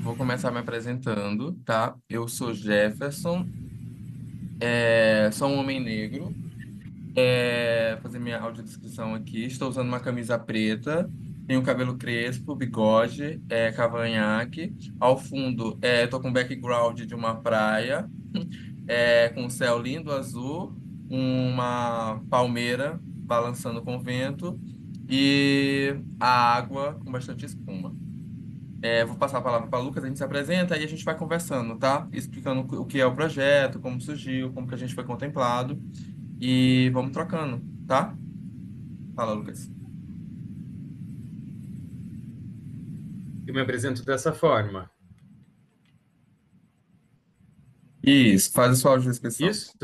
Vou começar me apresentando, tá? Eu sou Jefferson, sou um homem negro. Fazer minha audiodescrição aqui. Estou usando uma camisa preta, tenho cabelo crespo, bigode, cavanhaque. Ao fundo, estou com background de uma praia, com um céu lindo azul, uma palmeira balançando com o vento e a água com bastante espuma. Vou passar a palavra para o Lucas, a gente se apresenta e a gente vai conversando, tá? Explicando o que é o projeto, como surgiu, como que a gente foi contemplado e vamos trocando, tá? Fala, Lucas. Eu me apresento dessa forma. Isso, faz a sua audiodescrição. Isso?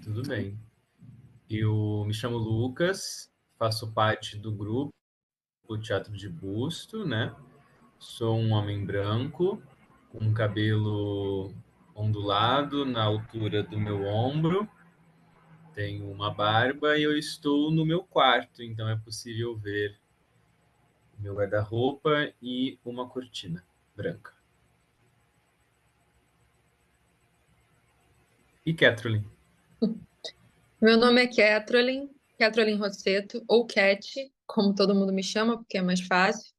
Tudo bem. Eu me chamo Lucas, faço parte do grupo Teatro de Busto, né? Sou um homem branco, com um cabelo ondulado na altura do meu ombro, tenho uma barba e eu estou no meu quarto, então é possível ver meu guarda-roupa e uma cortina branca. E Kathleen? Meu nome é Kathleen Rosseto, ou Cat, como todo mundo me chama, porque é mais fácil.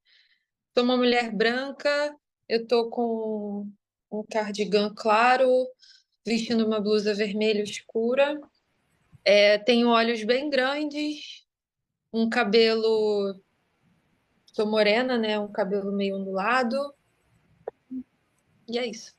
Sou uma mulher branca, eu tô com um cardigan claro, vestindo uma blusa vermelha escura. Tenho olhos bem grandes, um cabelo, sou morena, né? Um cabelo meio ondulado, e é isso.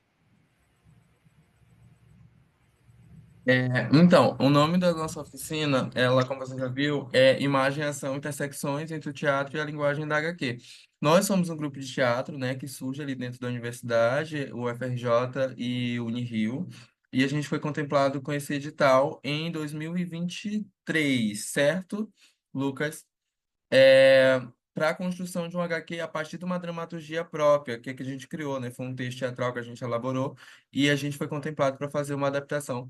Então, o nome da nossa oficina, ela, como você já viu, é Imagem, Ação, Intersecções entre o Teatro e a Linguagem da HQ. Nós somos um grupo de teatro, né, que surge ali dentro da universidade, o FRJ e o Unirio, e a gente foi contemplado com esse edital em 2023, certo, Lucas? Para a construção de um HQ a partir de uma dramaturgia própria, que a gente criou, né? Foi um texto teatral que a gente elaborou e a gente foi contemplado para fazer uma adaptação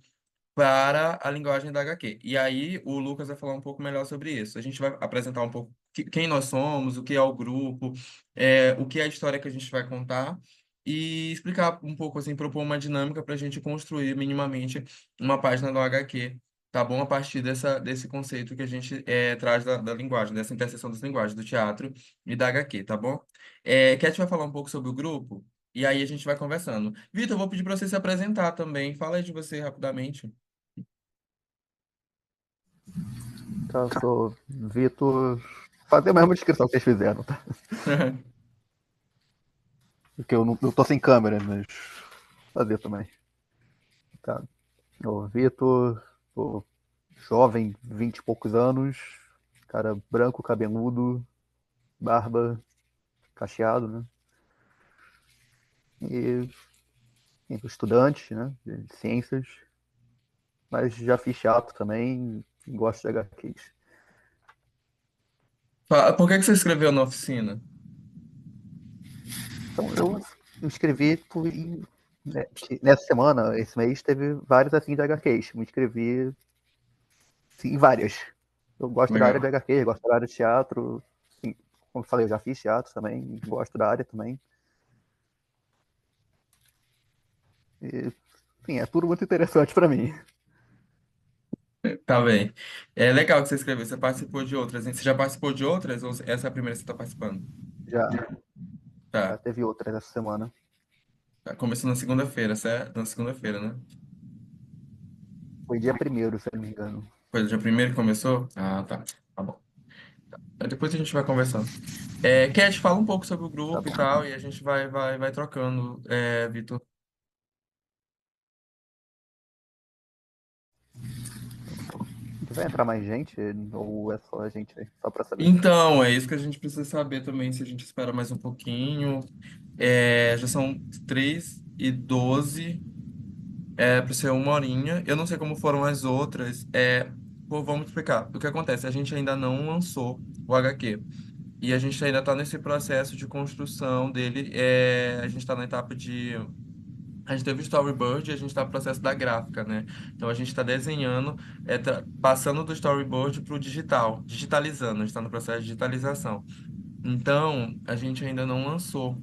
para a linguagem da HQ. E aí o Lucas vai falar um pouco melhor sobre isso. A gente vai apresentar um pouco quem nós somos, o que é o grupo, o que é a história que a gente vai contar e explicar um pouco, assim, propor uma dinâmica para a gente construir minimamente uma página do HQ. Tá bom? A partir desse conceito que a gente traz da linguagem, dessa interseção das linguagens, do teatro e da HQ, tá bom? Cat vai falar um pouco sobre o grupo e aí a gente vai conversando. Vitor, eu vou pedir para você se apresentar também. Fala aí de você rapidamente. Tá, eu sou Vitor. Fazer a mesma descrição que eles fizeram, tá? Porque eu tô sem câmera, mas fazer também. Tá. O Vitor, sou jovem, 20 e poucos anos, cara branco, cabeludo, barba, cacheado, né? E estudante, né? De ciências, mas já fiz teatro também, gosto de HQs. Por que que você escreveu na oficina? Então eu me inscrevi né, nessa semana, esse mês, teve vários assim de HQs. Me inscrevi sim, várias. Eu gosto da área de Legal. HQ, gosto da área de teatro. Sim, como eu falei, eu já fiz teatro também, gosto da área também. E, sim, é tudo muito interessante para mim. Tá bem. É legal que você escreveu. Você participou de outras, hein? Você já participou de outras ou essa é a primeira que você está participando? Já, já Tá. teve outras essa semana. Tá. Começou na segunda-feira, certo? Na segunda-feira, né? Foi dia primeiro, se eu não me engano. Foi o dia primeiro que começou? Ah, tá. Tá bom. Aí depois a gente vai conversando. Cat, fala um pouco sobre o Tá grupo e bom. tal, e a gente vai trocando, Vitor. Vai entrar mais gente ou é só a gente aí? Só para saber. Então, é isso que a gente precisa saber também, se a gente espera mais um pouquinho. Já são 3h12. Para ser uma horinha. Eu não sei como foram as outras. Pô, vamos explicar. O que acontece? A gente ainda não lançou o HQ. E a gente ainda está nesse processo de construção dele. A gente está na etapa de. A gente teve o storyboard e a gente está no processo da gráfica, né? Então a gente está desenhando, passando do storyboard para o digital, digitalizando. A gente está no processo de digitalização. Então, a gente ainda não lançou.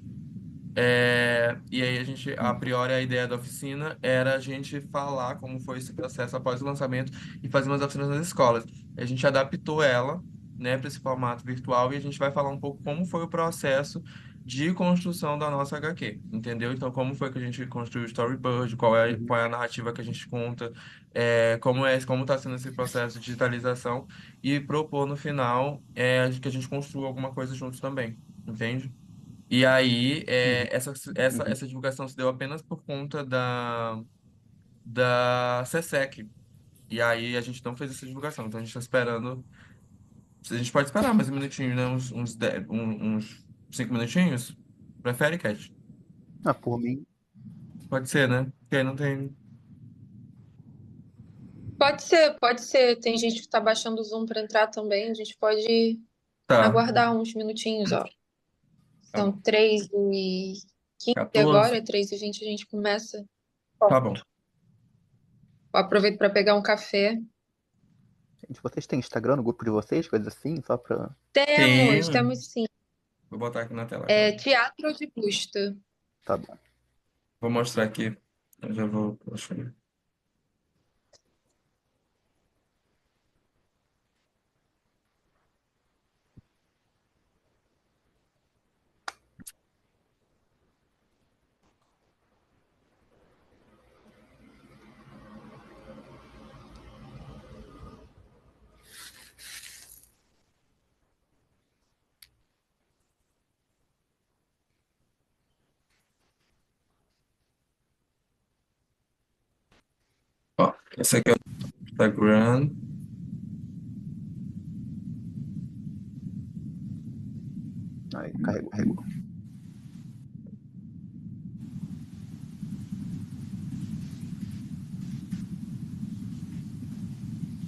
E aí a priori, a ideia da oficina era a gente falar como foi esse processo após o lançamento e fazer umas oficinas nas escolas. A gente adaptou ela, né, para esse formato virtual e a gente vai falar um pouco como foi o processo de construção da nossa HQ, entendeu? Então, como foi que a gente construiu o storyboard, Uhum. qual é a narrativa que a gente conta, como está sendo esse processo de digitalização e propor no final que a gente construa alguma coisa juntos também, entende? E aí, Uhum. Uhum. essa divulgação se deu apenas por conta da SESEC. E aí a gente não fez essa divulgação. Então a gente está esperando. A gente pode esperar mais um minutinho, né? Uns 5 minutinhos? Prefere, Cat? Ah, por mim, Pode ser, né? Porque aí não tem. Pode ser, pode ser. Tem gente que tá baixando o Zoom para entrar também. A gente pode Tá, aguardar uns minutinhos, ó. tá São bom. 3h15 14? agora, 3h20 a gente começa. Tá Bom, bom. eu aproveito para pegar um café. gente, vocês têm Instagram no grupo de vocês, coisas assim, só pra. Temos, Tem. temos sim. Vou botar aqui na tela, É calma. Teatro de Busto. Tá bom. Vou mostrar aqui. Eu já vou. Ó, esse aqui é o Instagram. Aí, carregou.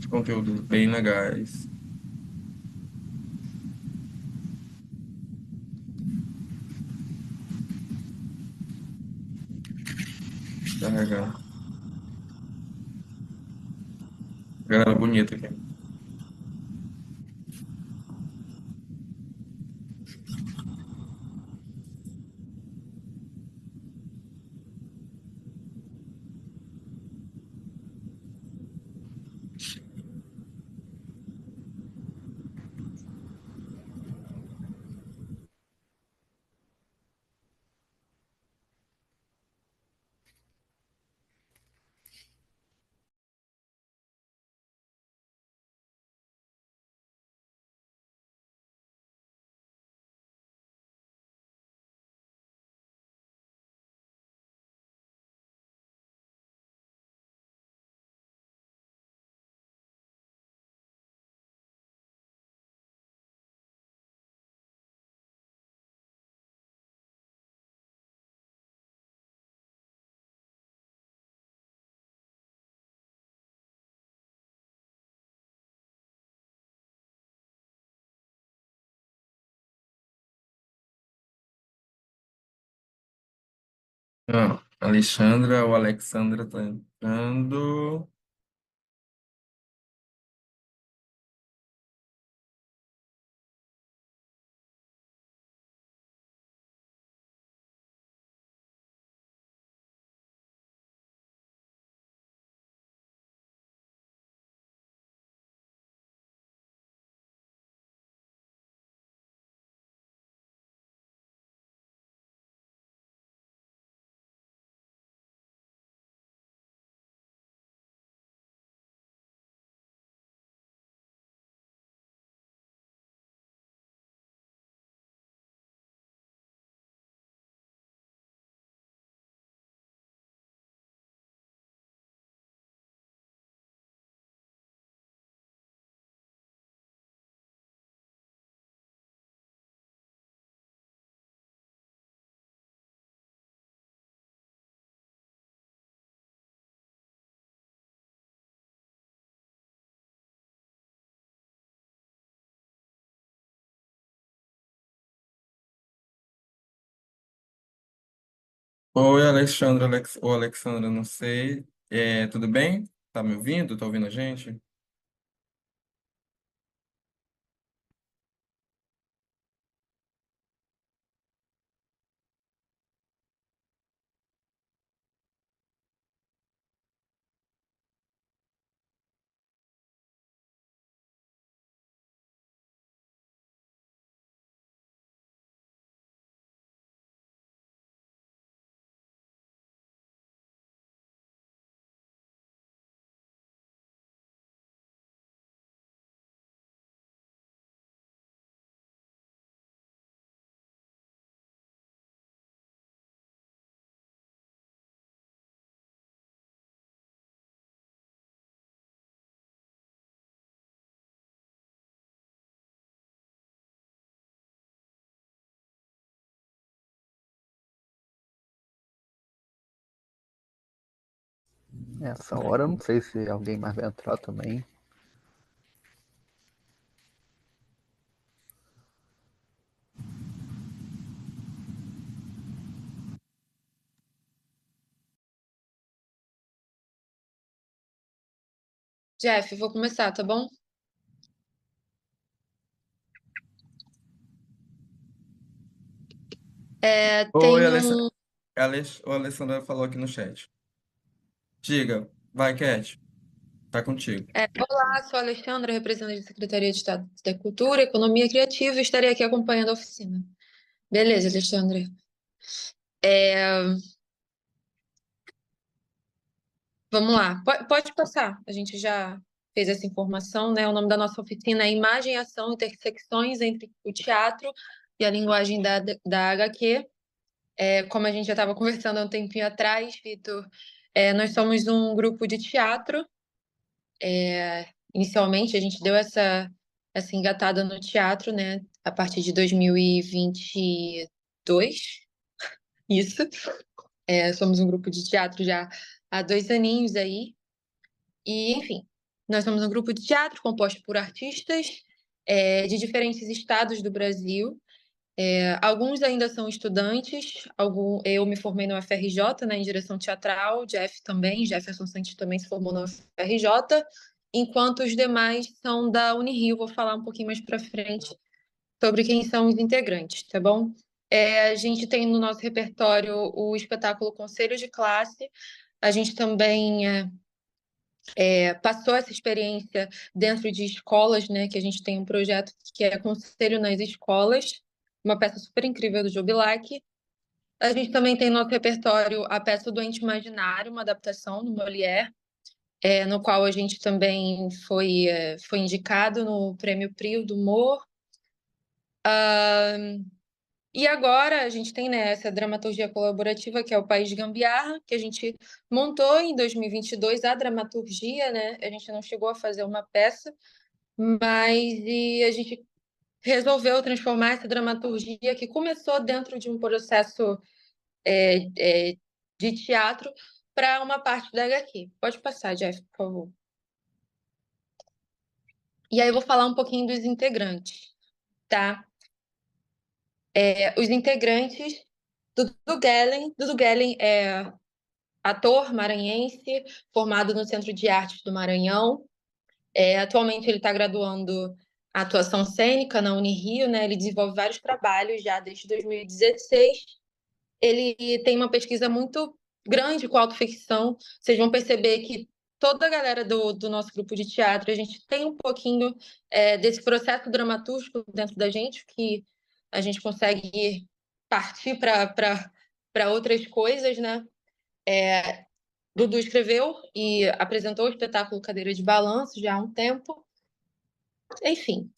Conteúdos bem legais. Carregar. Galera bonita aqui. Ah, Alexandra ou Alexandra tá entrando. Oi, Alexandra, ou Alexandra, não sei. Tudo bem? Tá me ouvindo? Tá ouvindo a gente? Nessa hora, eu não sei se alguém mais vai entrar também. Jeff, vou começar, tá bom? Oi, Tem um. O Alessandra falou aqui no chat. Diga, vai, Cat, tá contigo. Olá, sou a Alexandra, representante da Secretaria de Estado da Cultura, Economia Criativa e estarei aqui acompanhando a oficina. Beleza, Alexandra. É, Vamos lá, pode passar. A gente já fez essa informação, né? O nome da nossa oficina é Imagem, Ação, Intersecções entre o Teatro e a Linguagem da HQ. Como a gente já estava conversando há um tempinho atrás, Vitor, nós somos um grupo de teatro. Inicialmente, a gente deu essa engatada no teatro, né? A partir de 2022. Isso. Somos um grupo de teatro já há 2 aninhos aí. E, enfim, nós somos um grupo de teatro composto por artistas de diferentes estados do Brasil. Alguns ainda são estudantes, eu me formei no UFRJ, né, em direção teatral, Jeff também, Jefferson Santos também se formou no UFRJ, enquanto os demais são da Unirio. Vou falar um pouquinho mais para frente sobre quem são os integrantes, tá bom? A gente tem no nosso repertório o espetáculo Conselho de Classe. A gente também passou essa experiência dentro de escolas, né? Que a gente tem um projeto que é Conselho nas Escolas, uma peça super incrível do Jobilac. A gente também tem no nosso repertório a peça Doente Imaginário, uma adaptação do Molière, no qual a gente também foi indicado no Prêmio Prio do Humor. E agora a gente tem, né, essa dramaturgia colaborativa, que é o País de Gambiarra, que a gente montou em 2022 a dramaturgia, né? A gente não chegou a fazer uma peça, mas a gente resolveu transformar essa dramaturgia, que começou dentro de um processo de teatro, para uma parte da HQ. Pode passar, Jeff, por favor. E aí eu vou falar um pouquinho dos integrantes, tá? Os integrantes, Dudu Gellen é ator maranhense, formado no Centro de Artes do Maranhão. Atualmente ele está graduando a atuação cênica na Unirio, né? Ele desenvolve vários trabalhos já desde 2016. Ele tem uma pesquisa muito grande com autoficção. Vocês vão perceber que toda a galera do nosso grupo de teatro, a gente tem um pouquinho desse processo dramatúrgico dentro da gente, que a gente consegue partir para outras coisas, né? Dudu escreveu e apresentou o espetáculo Cadeira de Balanço já há um tempo. Enfim,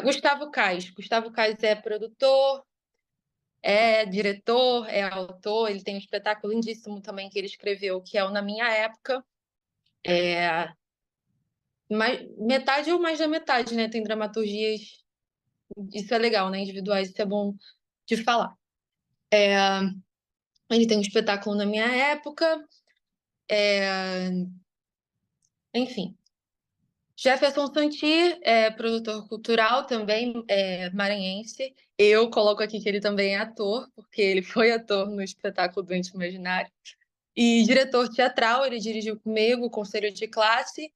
Gustavo Kais. Gustavo Kais é produtor, é diretor, é autor. Ele tem um espetáculo lindíssimo também que ele escreveu, que é o Na Minha Época. Metade ou mais da metade, né? Tem dramaturgias. Isso é legal, né? Individuais, isso é bom de falar. Ele tem um espetáculo Na Minha Época. Enfim. Jefferson Santi é produtor cultural também, maranhense. Eu coloco aqui que ele também é ator, porque ele foi ator no espetáculo Doente Imaginário. E diretor teatral, ele dirigiu comigo o Conselho de Classe.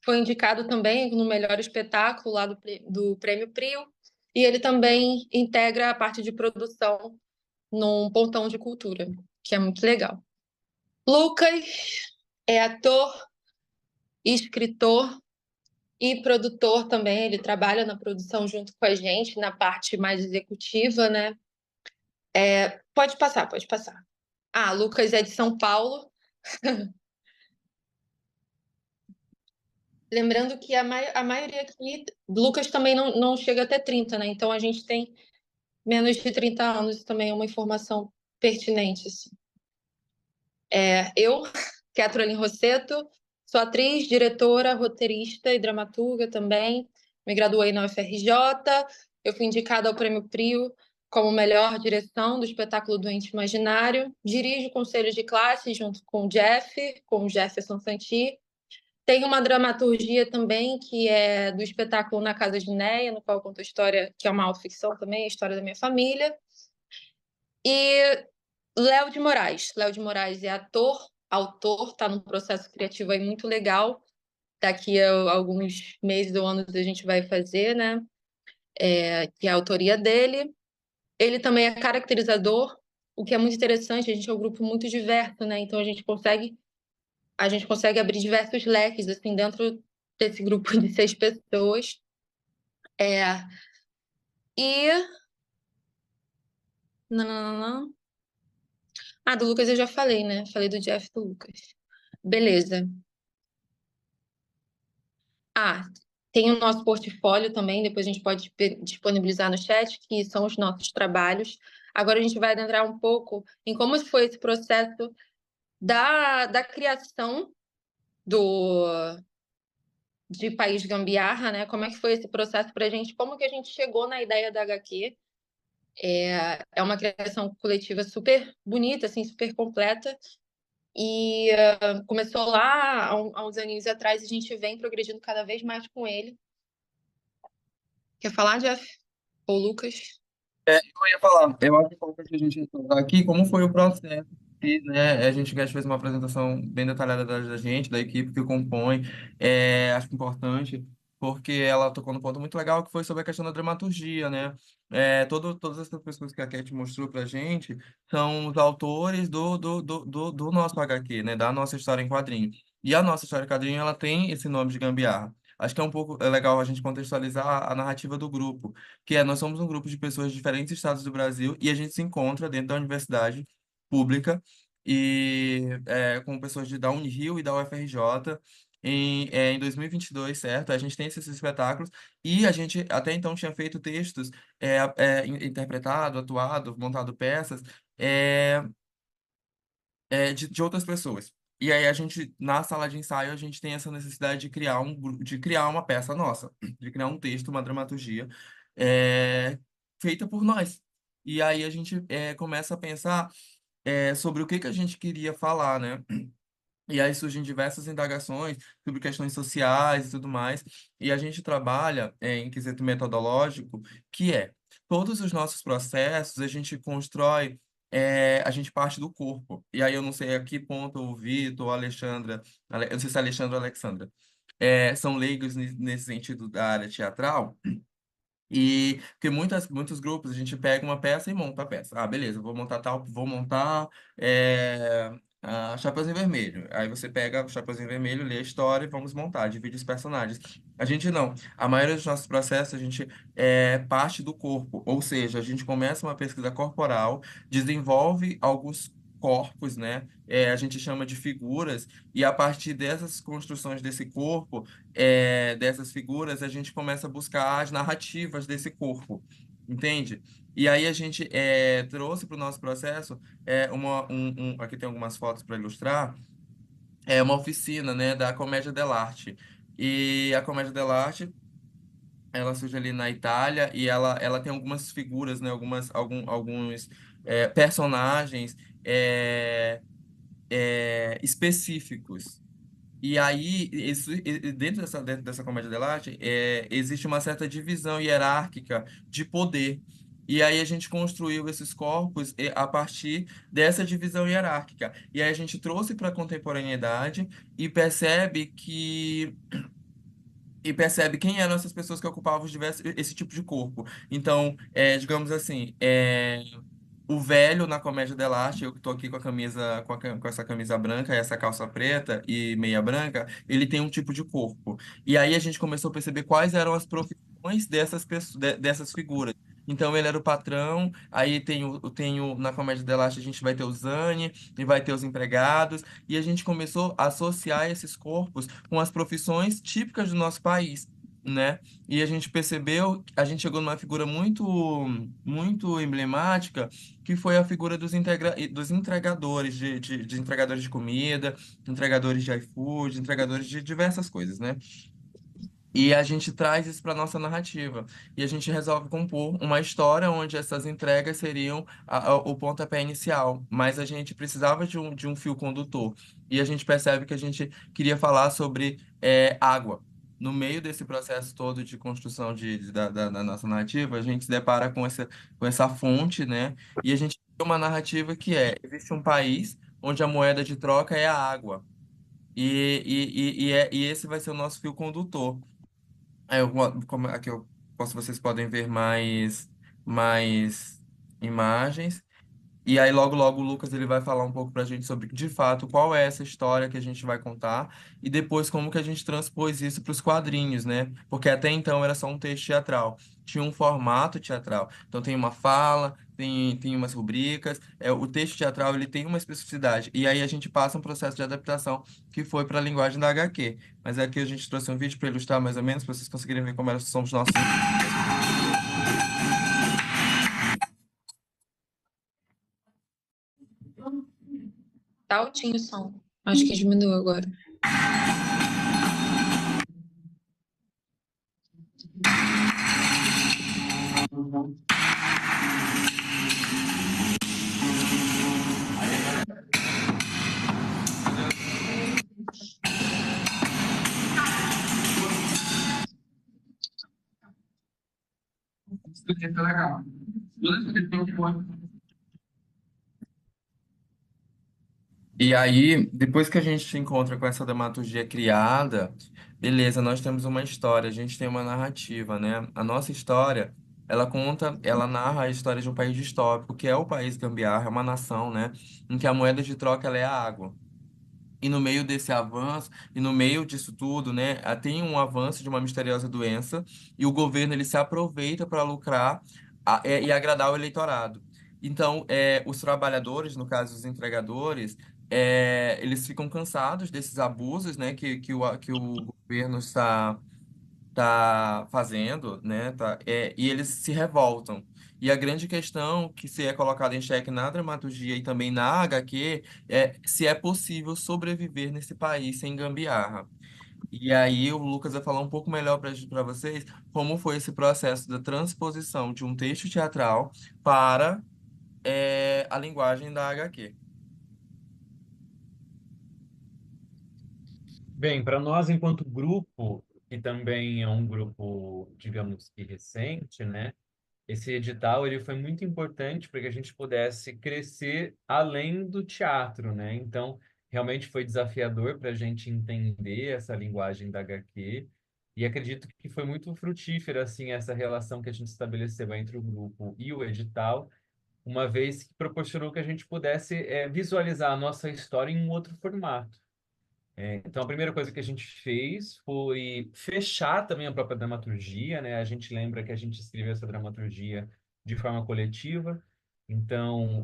Foi indicado também no melhor espetáculo lá do Prêmio Prio. E ele também integra a parte de produção num Pontão de Cultura, que é muito legal. Lucas é ator, escritor e produtor também. Ele trabalha na produção junto com a gente, na parte mais executiva, né? Pode passar, pode passar. Lucas é de São Paulo. Lembrando que a maioria aqui, Lucas também não chega até 30, né? Então a gente tem menos de 30 anos, também é uma informação pertinente, assim. Eu, Kathleen Rosseto, sou atriz, diretora, roteirista e dramaturga também. Me graduei na UFRJ. Eu fui indicada ao Prêmio Prio como melhor direção do espetáculo Doente Imaginário. Dirijo o conselho de classe junto com o Jefferson Santi. Tem uma dramaturgia também, que é do espetáculo Na Casa de Neia, no qual conta a história, que é uma autoficção também, a história da minha família. E Léo de Moraes. Léo de Moraes é ator, autor, está num processo criativo aí muito legal. Daqui a alguns meses ou anos a gente vai fazer, né? Que é a autoria dele. Ele também é caracterizador, o que é muito interessante. A gente é um grupo muito diverso, né? Então a gente consegue abrir diversos leques assim dentro desse grupo de 6 pessoas. É, e não, não, não, não. Ah, do Lucas eu já falei, né? Falei do Jeff e do Lucas. Beleza. Ah, tem o nosso portfólio também, depois a gente pode disponibilizar no chat, que são os nossos trabalhos. Agora a gente vai adentrar um pouco em como foi esse processo da criação do de País Gambiarra, né? Como é que foi esse processo para a gente? Como que a gente chegou na ideia da HQ? É uma criação coletiva super bonita, assim, super completa. E começou lá há uns aninhos atrás, e a gente vem progredindo cada vez mais com ele. Quer falar, Jeff? Ou Lucas? Eu ia falar, eu acho importante a gente ressaltar aqui como foi o processo. E, né, a gente fez uma apresentação bem detalhada da gente, da equipe que compõe. Acho importante, porque ela tocou num ponto muito legal que foi sobre a questão da dramaturgia, né? Todas essas pessoas que a Cat mostrou pra gente são os autores do nosso HQ, né? Da nossa história em quadrinho. E a nossa história em quadrinho, ela tem esse nome de Gambiarra. Acho que é um pouco legal a gente contextualizar a narrativa do grupo, que é nós somos um grupo de pessoas de diferentes estados do Brasil e a gente se encontra dentro da universidade pública com pessoas da Unirio e da UFRJ em 2022, certo? A gente tem esses espetáculos e a gente até então tinha feito textos, interpretado, atuado, montado peças é, de outras pessoas. E aí a gente, na sala de ensaio, a gente tem essa necessidade de criar de criar uma peça nossa, de criar um texto, uma dramaturgia é, feita por nós. E aí a gente começa a pensar sobre o que que a gente queria falar, né? E aí surgem diversas indagações sobre questões sociais e tudo mais. E a gente trabalha em quesito metodológico, que é todos os nossos processos, a gente constrói, a gente parte do corpo. E aí eu não sei a que ponto o Vitor, a Alexandra, eu não sei se é Alexandra ou Alexandra, são leigos nesse sentido da área teatral. E porque muitos grupos a gente pega uma peça e monta a peça. Ah, beleza, vou montar a Chapeuzinho Vermelho. Aí você pega o Chapeuzinho Vermelho, lê a história e vamos montar, divide os personagens. A gente não. A maioria dos nossos processos a gente parte do corpo, ou seja, a gente começa uma pesquisa corporal, desenvolve alguns corpos, né? A gente chama de figuras, e a partir dessas construções desse corpo dessas figuras, a gente começa a buscar as narrativas desse corpo, entende? E aí a gente trouxe para o nosso processo aqui tem algumas fotos para ilustrar, uma oficina, né, da Comédia dell'arte. E a Comédia dell'arte, ela surge ali na Itália e ela tem algumas figuras, né, alguns personagens específicos. E aí, dentro dessa comédia dell'arte, existe uma certa divisão hierárquica de poder. E aí a gente construiu esses corpos a partir dessa divisão hierárquica. E aí a gente trouxe para a contemporaneidade e percebe quem eram essas pessoas que ocupavam esse tipo de corpo. Então, digamos assim, o velho na comédia dell'arte, eu que tô aqui com a camisa, com essa camisa branca, essa calça preta e meia branca, ele tem um tipo de corpo. E aí a gente começou a perceber quais eram as profissões dessas pessoas, dessas figuras. Então ele era o patrão, aí na comédia dell'arte a gente vai ter o Zane e vai ter os empregados, e a gente começou a associar esses corpos com as profissões típicas do nosso país, né? E a gente percebeu, a gente chegou numa figura muito, muito emblemática, que foi a figura dos entregadores, de entregadores de comida, entregadores de iFood, entregadores de diversas coisas, né? E a gente traz isso para nossa narrativa. E a gente resolve compor uma história onde essas entregas seriam o pontapé inicial. Mas a gente precisava de um fio condutor. E a gente percebe que a gente queria falar sobre água. No meio desse processo todo de construção da nossa narrativa, a gente se depara com essa fonte, né? E a gente tem uma narrativa que existe um país onde a moeda de troca é a água. E esse vai ser o nosso fio condutor. Aqui vocês podem ver mais imagens. E aí, logo, logo, o Lucas ele vai falar um pouco pra gente sobre, de fato, qual é essa história que a gente vai contar e depois como que a gente transpôs isso para os quadrinhos, né? Porque até então era só um texto teatral. Tinha um formato teatral. Então tem uma fala, tem umas rubricas. O texto teatral ele tem uma especificidade. E aí a gente passa um processo de adaptação que foi para a linguagem da HQ. Mas aqui a gente trouxe um vídeo para ilustrar mais ou menos, para vocês conseguirem ver como são os nossos. Tá altinho o som. Acho que diminuiu agora. E aí, depois que a gente se encontra com essa dramaturgia criada, beleza, nós temos uma história, a gente tem uma narrativa, né? A nossa história, ela narra a história de um país distópico, que é o país gambiarra, é uma nação, né? Em que a moeda de troca ela é a água. E no meio desse avanço, e no meio disso tudo, né, tem um avanço de uma misteriosa doença, e o governo ele se aproveita para lucrar e agradar o eleitorado. Então, os trabalhadores, no caso os entregadores, eles ficam cansados desses abusos, né, que o governo está fazendo, né, e eles se revoltam. E a grande questão que se é colocada em xeque na dramaturgia e também na HQ é se é possível sobreviver nesse país sem gambiarra. E aí o Lucas vai falar um pouco melhor para vocês como foi esse processo da transposição de um texto teatral para a linguagem da HQ. Bem, para nós, enquanto grupo, que também é um grupo, digamos que recente, né? Esse edital ele foi muito importante para que a gente pudesse crescer além do teatro, né? Então, realmente foi desafiador para a gente entender essa linguagem da HQ e acredito que foi muito frutífera assim essa relação que a gente estabeleceu entre o grupo e o edital, uma vez que proporcionou que a gente pudesse visualizar a nossa história em um outro formato. Então, a primeira coisa que a gente fez foi fechar também a própria dramaturgia, né? A gente lembra que a gente escreveu essa dramaturgia de forma coletiva. Então,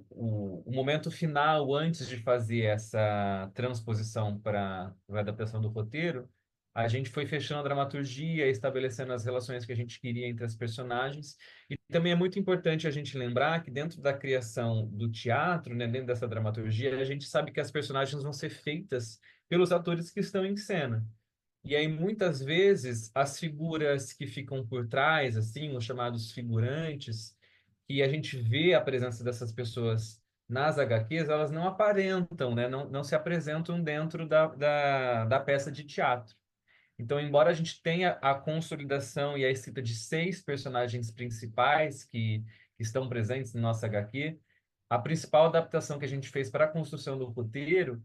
o momento final, antes de fazer essa transposição para a adaptação do roteiro, a gente foi fechando a dramaturgia, estabelecendo as relações que a gente queria entre as personagens. E também é muito importante a gente lembrar que dentro da criação do teatro, né, dentro dessa dramaturgia, a gente sabe que as personagens vão ser feitas pelos atores que estão em cena. E aí, muitas vezes, as figuras que ficam por trás, assim, os chamados figurantes, que a gente vê a presença dessas pessoas nas HQs, elas não aparentam, né? Não se apresentam dentro da peça de teatro. Então, embora a gente tenha a consolidação e a escrita de 6 personagens principais que estão presentes na nossa HQ, a principal adaptação que a gente fez para a construção do roteiro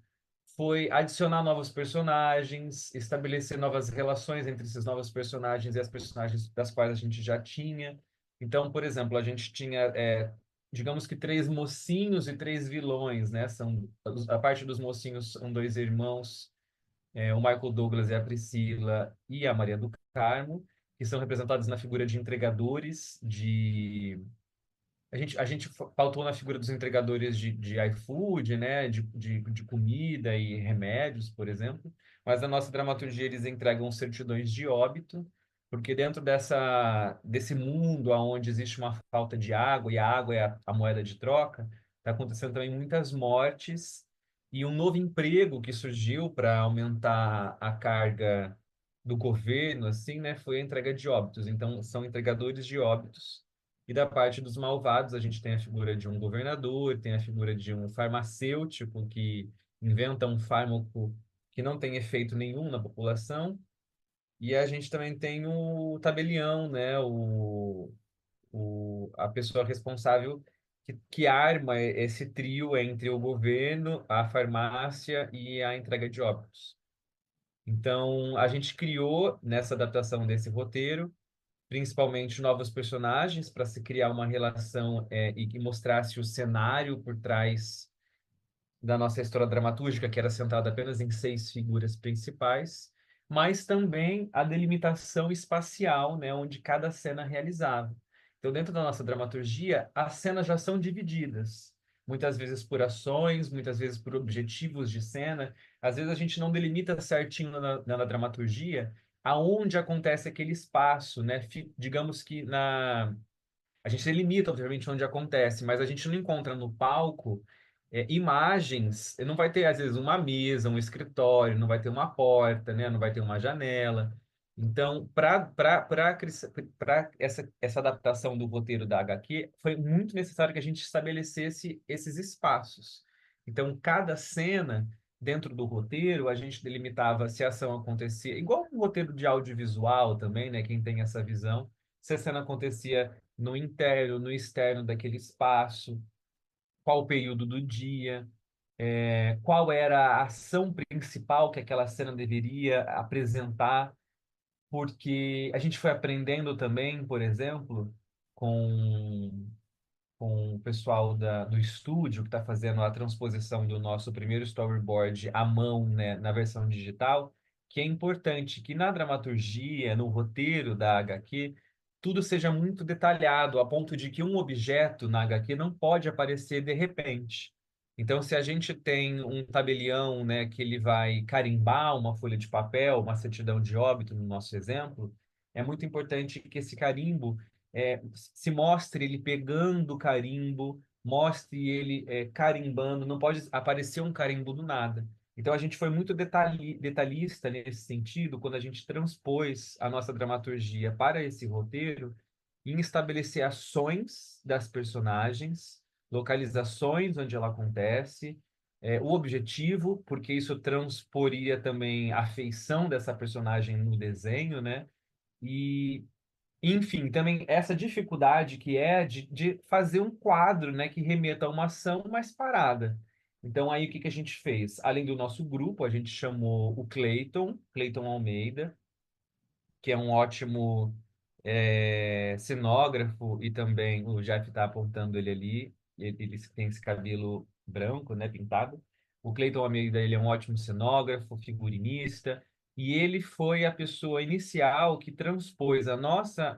foi adicionar novos personagens, estabelecer novas relações entre esses novos personagens e as personagens das quais a gente já tinha. Então, por exemplo, a gente tinha, digamos que 3 mocinhos e 3 vilões, né? A parte dos mocinhos são 2 irmãos, o Michael Douglas e a Priscila e a Maria do Carmo, que são representados na figura de entregadores de a gente pautou na figura dos entregadores de iFood, né, de comida e remédios, por exemplo, mas na nossa dramaturgia eles entregam certidões de óbito, porque dentro desse mundo onde existe uma falta de água, e a água é a moeda de troca, está acontecendo também muitas mortes, e um novo emprego que surgiu para aumentar a carga do governo, assim, né, foi a entrega de óbitos. Então, são entregadores de óbitos. E da parte dos malvados, a gente tem a figura de um governador, tem a figura de um farmacêutico que inventa um fármaco que não tem efeito nenhum na população. E a gente também tem o tabelião, né, a pessoa responsável que arma esse trio entre o governo, a farmácia e a entrega de óbitos. Então, a gente criou, nessa adaptação desse roteiro, principalmente novos personagens para se criar uma relação e que mostrasse o cenário por trás da nossa história dramatúrgica, que era centrada apenas em 6 figuras principais, mas também a delimitação espacial, né, onde cada cena realizava. Então, dentro da nossa dramaturgia, as cenas já são divididas, muitas vezes por ações, muitas vezes por objetivos de cena. Às vezes a gente não delimita certinho na dramaturgia aonde acontece aquele espaço, né? Digamos que a gente limita, obviamente, onde acontece, mas a gente não encontra no palco imagens. Não vai ter, às vezes, uma mesa, um escritório, não vai ter uma porta, né? Não vai ter uma janela. Então, para essa adaptação do roteiro da HQ, foi muito necessário que a gente estabelecesse esses espaços. Então, cada cena, dentro do roteiro, a gente delimitava se a ação acontecia, igual um roteiro de audiovisual também, né? Quem tem essa visão, se a cena acontecia no interno, no externo daquele espaço, qual o período do dia, qual era a ação principal que aquela cena deveria apresentar, porque a gente foi aprendendo também, por exemplo, com, com o pessoal do estúdio que está fazendo a transposição do nosso primeiro storyboard à mão, né, na versão digital, que é importante que na dramaturgia, no roteiro da HQ, tudo seja muito detalhado, a ponto de que um objeto na HQ não pode aparecer de repente. Então, se a gente tem um tabelião, né, que ele vai carimbar uma folha de papel, uma certidão de óbito, no nosso exemplo, é muito importante que esse carimbo se mostre ele pegando o carimbo, mostre ele carimbando, não pode aparecer um carimbo do nada. Então a gente foi muito detalhista nesse sentido quando a gente transpôs a nossa dramaturgia para esse roteiro em estabelecer ações das personagens, localizações onde ela acontece, o objetivo, porque isso transporia também a feição dessa personagem no desenho, né? E enfim, também essa dificuldade que é de fazer um quadro, né, que remeta a uma ação mais parada. Então, aí o que que a gente fez? Além do nosso grupo, a gente chamou o Clayton Almeida, que é um ótimo cenógrafo, e também o Jeff está apontando ele ali, ele tem esse cabelo branco, né, pintado. O Clayton Almeida, ele é um ótimo cenógrafo, figurinista, e ele foi a pessoa inicial que transpôs a nossa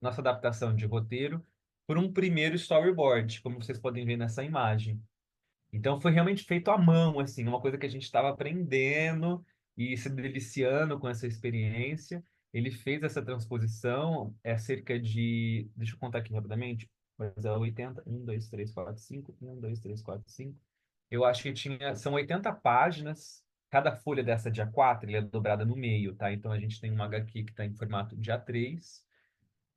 adaptação de roteiro por um primeiro storyboard, como vocês podem ver nessa imagem. Então foi realmente feito à mão, assim, uma coisa que a gente estava aprendendo e se deliciando com essa experiência. Ele fez essa transposição, é cerca de, deixa eu contar aqui rapidamente, mas é 80, 1, 2, 3, 4, 5, 1, 2, 3, 4, 5. Eu acho que são 80 páginas, cada folha dessa de A4, ele é dobrada no meio, tá? Então a gente tem uma HQ que está em formato de A3,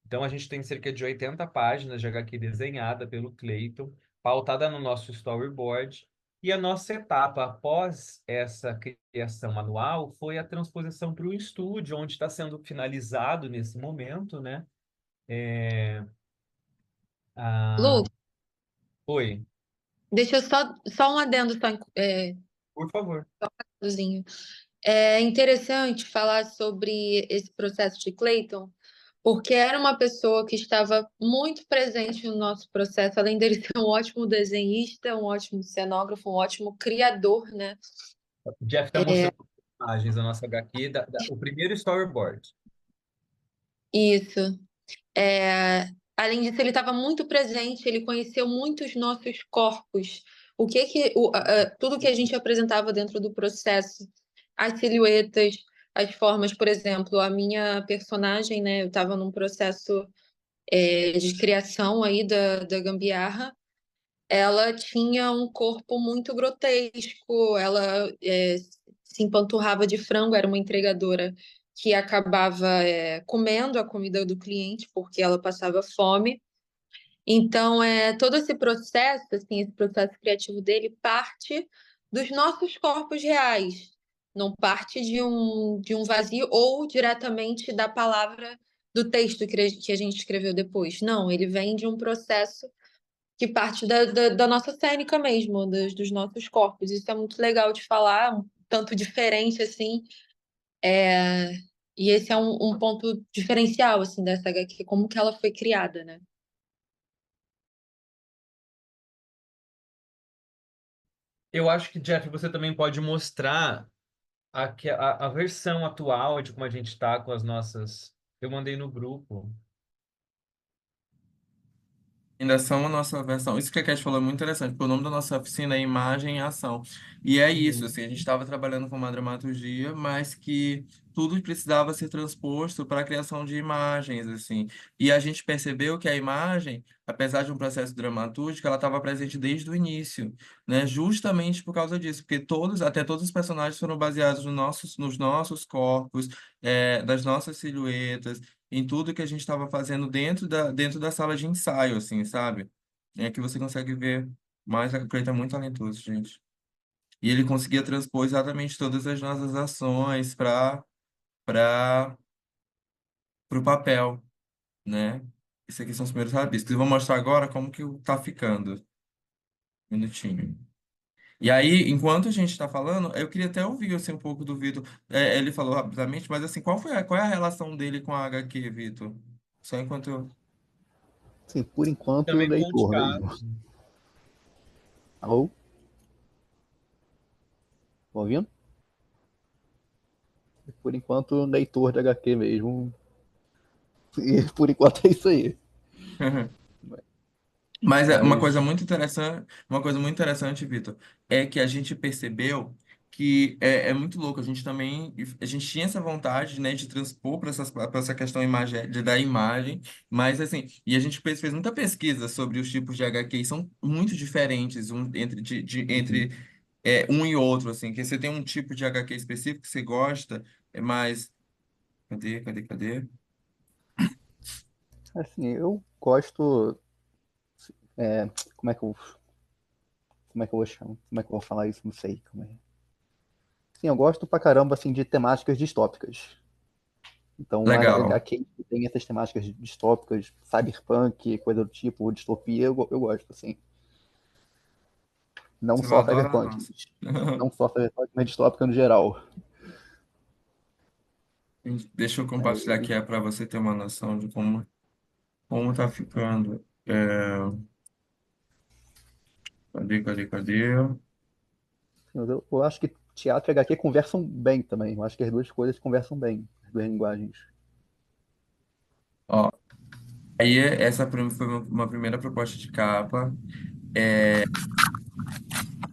então, a gente tem cerca de 80 páginas de HQ desenhada pelo Clayton, pautada no nosso storyboard. E a nossa etapa após essa criação manual foi a transposição para o estúdio, onde está sendo finalizado nesse momento, né? Lu, Ah, oi, deixa eu só um adendo, só, por favor. Luzinho. É interessante falar sobre esse processo de Clayton, porque era uma pessoa que estava muito presente no nosso processo, além dele ser um ótimo desenhista, um ótimo cenógrafo, um ótimo criador, né? O Jeff está mostrando imagens da nossa HQ, o primeiro storyboard. Isso. É, além disso, ele estava muito presente, ele conheceu muitos nossos corpos. Tudo que a gente apresentava dentro do processo, as silhuetas, as formas, por exemplo, a minha personagem, né? Eu estava num processo de criação aí da Gambiarra. Ela tinha um corpo muito grotesco, ela se empanturrava de frango, era uma entregadora que acabava comendo a comida do cliente porque ela passava fome. Então, todo esse processo, assim, esse processo criativo dele parte dos nossos corpos reais, não parte de um vazio ou diretamente da palavra do texto que a gente escreveu depois. Não, ele vem de um processo que parte da nossa cênica mesmo, dos nossos corpos. Isso é muito legal de falar, um tanto diferente, assim, é, e esse é um ponto diferencial, assim, dessa HQ, como que ela foi criada, né? Eu acho que, Jeff, você também pode mostrar a versão atual de como a gente está com as nossas. Eu mandei no grupo. Ainda são a nossa versão. Isso que a Cat falou é muito interessante, porque o nome da nossa oficina é Imagem e Ação. E é isso, Uhum. assim, a gente estava trabalhando com uma dramaturgia, mas que tudo precisava ser transposto para a criação de imagens, assim. E a gente percebeu que a imagem, apesar de um processo dramatúrgico, ela estava presente desde o início, né? Justamente por causa disso, porque até todos os personagens foram baseados nos nossos corpos, das nossas silhuetas em tudo que a gente estava fazendo dentro da sala de ensaio, assim, sabe? É que você consegue ver mais, porque ele é muito talentoso, gente. E ele conseguia transpor exatamente todas as nossas ações para o papel, né? Esses aqui são os primeiros rabiscos. Eu vou mostrar agora como que tá ficando. Um minutinho. E aí, enquanto a gente está falando, eu queria até ouvir assim, um pouco do Vitor. Ele falou rapidamente, mas assim, qual é a relação dele com a HQ, Vitor? Só enquanto eu... Sim, por enquanto, Também com o leitor mesmo. teatro. Alô? Tá ouvindo? Por enquanto, leitor de HQ mesmo. E por enquanto é isso aí. Mas Mas, uma coisa muito interessante, Vitor, é que a gente percebeu que é muito louco. A gente tinha essa vontade, né, de transpor para essa questão da imagem, mas assim, e a gente fez muita pesquisa sobre os tipos de HQ e são muito diferentes uhum. entre um e outro, assim, que você tem um tipo de HQ específico que você gosta, é mais, cadê? Assim, eu gosto. é, como é que eu, como é que eu vou chamar? Como é que eu vou falar isso? Não sei. Como é. Sim, eu gosto pra caramba assim, de temáticas distópicas. Então, a Legal. HQ que tem essas temáticas distópicas, cyberpunk, coisa do tipo, distopia, eu gosto, assim. Não Você vai só adorar, cyberpunk, nossa. não só cyberpunk, mas distópica no geral. Deixa eu compartilhar Aí, aqui para você ter uma noção de como tá ficando. Cadê? eu acho que teatro e HQ conversam bem também. Eu acho que as duas coisas conversam bem, as duas linguagens. Ó, aí essa foi uma primeira proposta de capa.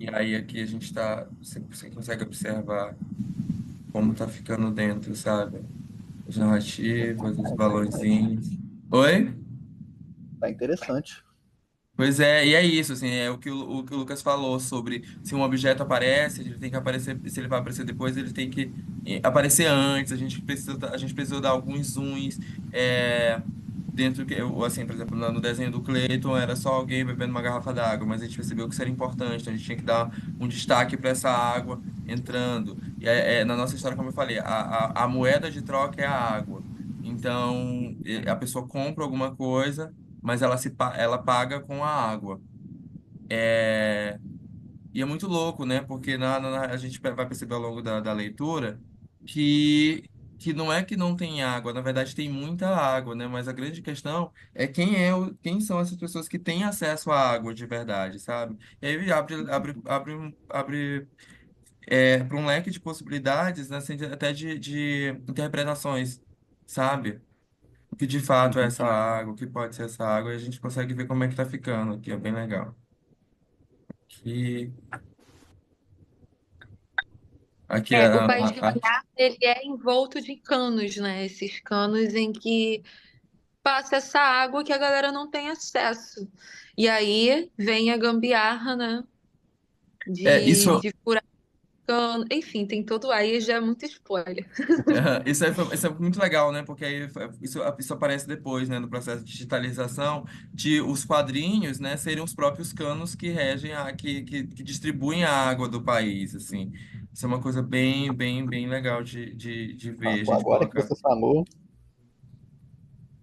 E aí aqui a gente tá. Você consegue observar como tá ficando dentro, sabe? As narrativas, os É interessante. balõezinhos. Oi? Tá interessante. Pois é, e é isso, assim, é o que o Lucas falou sobre se um objeto aparece, ele tem que aparecer, se ele vai aparecer depois, ele tem que aparecer antes, a gente precisou dar alguns zooms, dentro que, assim, por exemplo, no desenho do Clayton era só alguém bebendo uma garrafa d'água, mas a gente percebeu que isso era importante, então a gente tinha que dar um destaque para essa água entrando. E na nossa história, como eu falei, a moeda de troca é a água. Então, a pessoa compra alguma coisa, mas ela paga com a água. É, e é muito louco, né? Porque a gente vai perceber ao longo da leitura que não é que não tem água, na verdade tem muita água, né? Mas a grande questão é quem são essas pessoas que têm acesso à água de verdade, sabe? E aí abre para um leque de possibilidades, né? Assim, até de interpretações, sabe? O que de fato é Uhum. essa água, o que pode ser essa água, e a gente consegue ver como é que tá ficando aqui, é bem legal. Aqui, aqui O País que Passa, ele é envolto de canos, né? Esses canos em que passa essa água que a galera não tem acesso. E aí vem a gambiarra, né? é De, isso. de furar. africano, enfim, tem todo aí já é muito spoiler. Isso é muito legal, né? Porque aí isso aparece depois, né? No processo de digitalização, de os quadrinhos, né? Serem os próprios canos que regem, que distribuem a água do país, assim. Isso é uma coisa bem legal de ver, a gente Agora que coloca. você falou,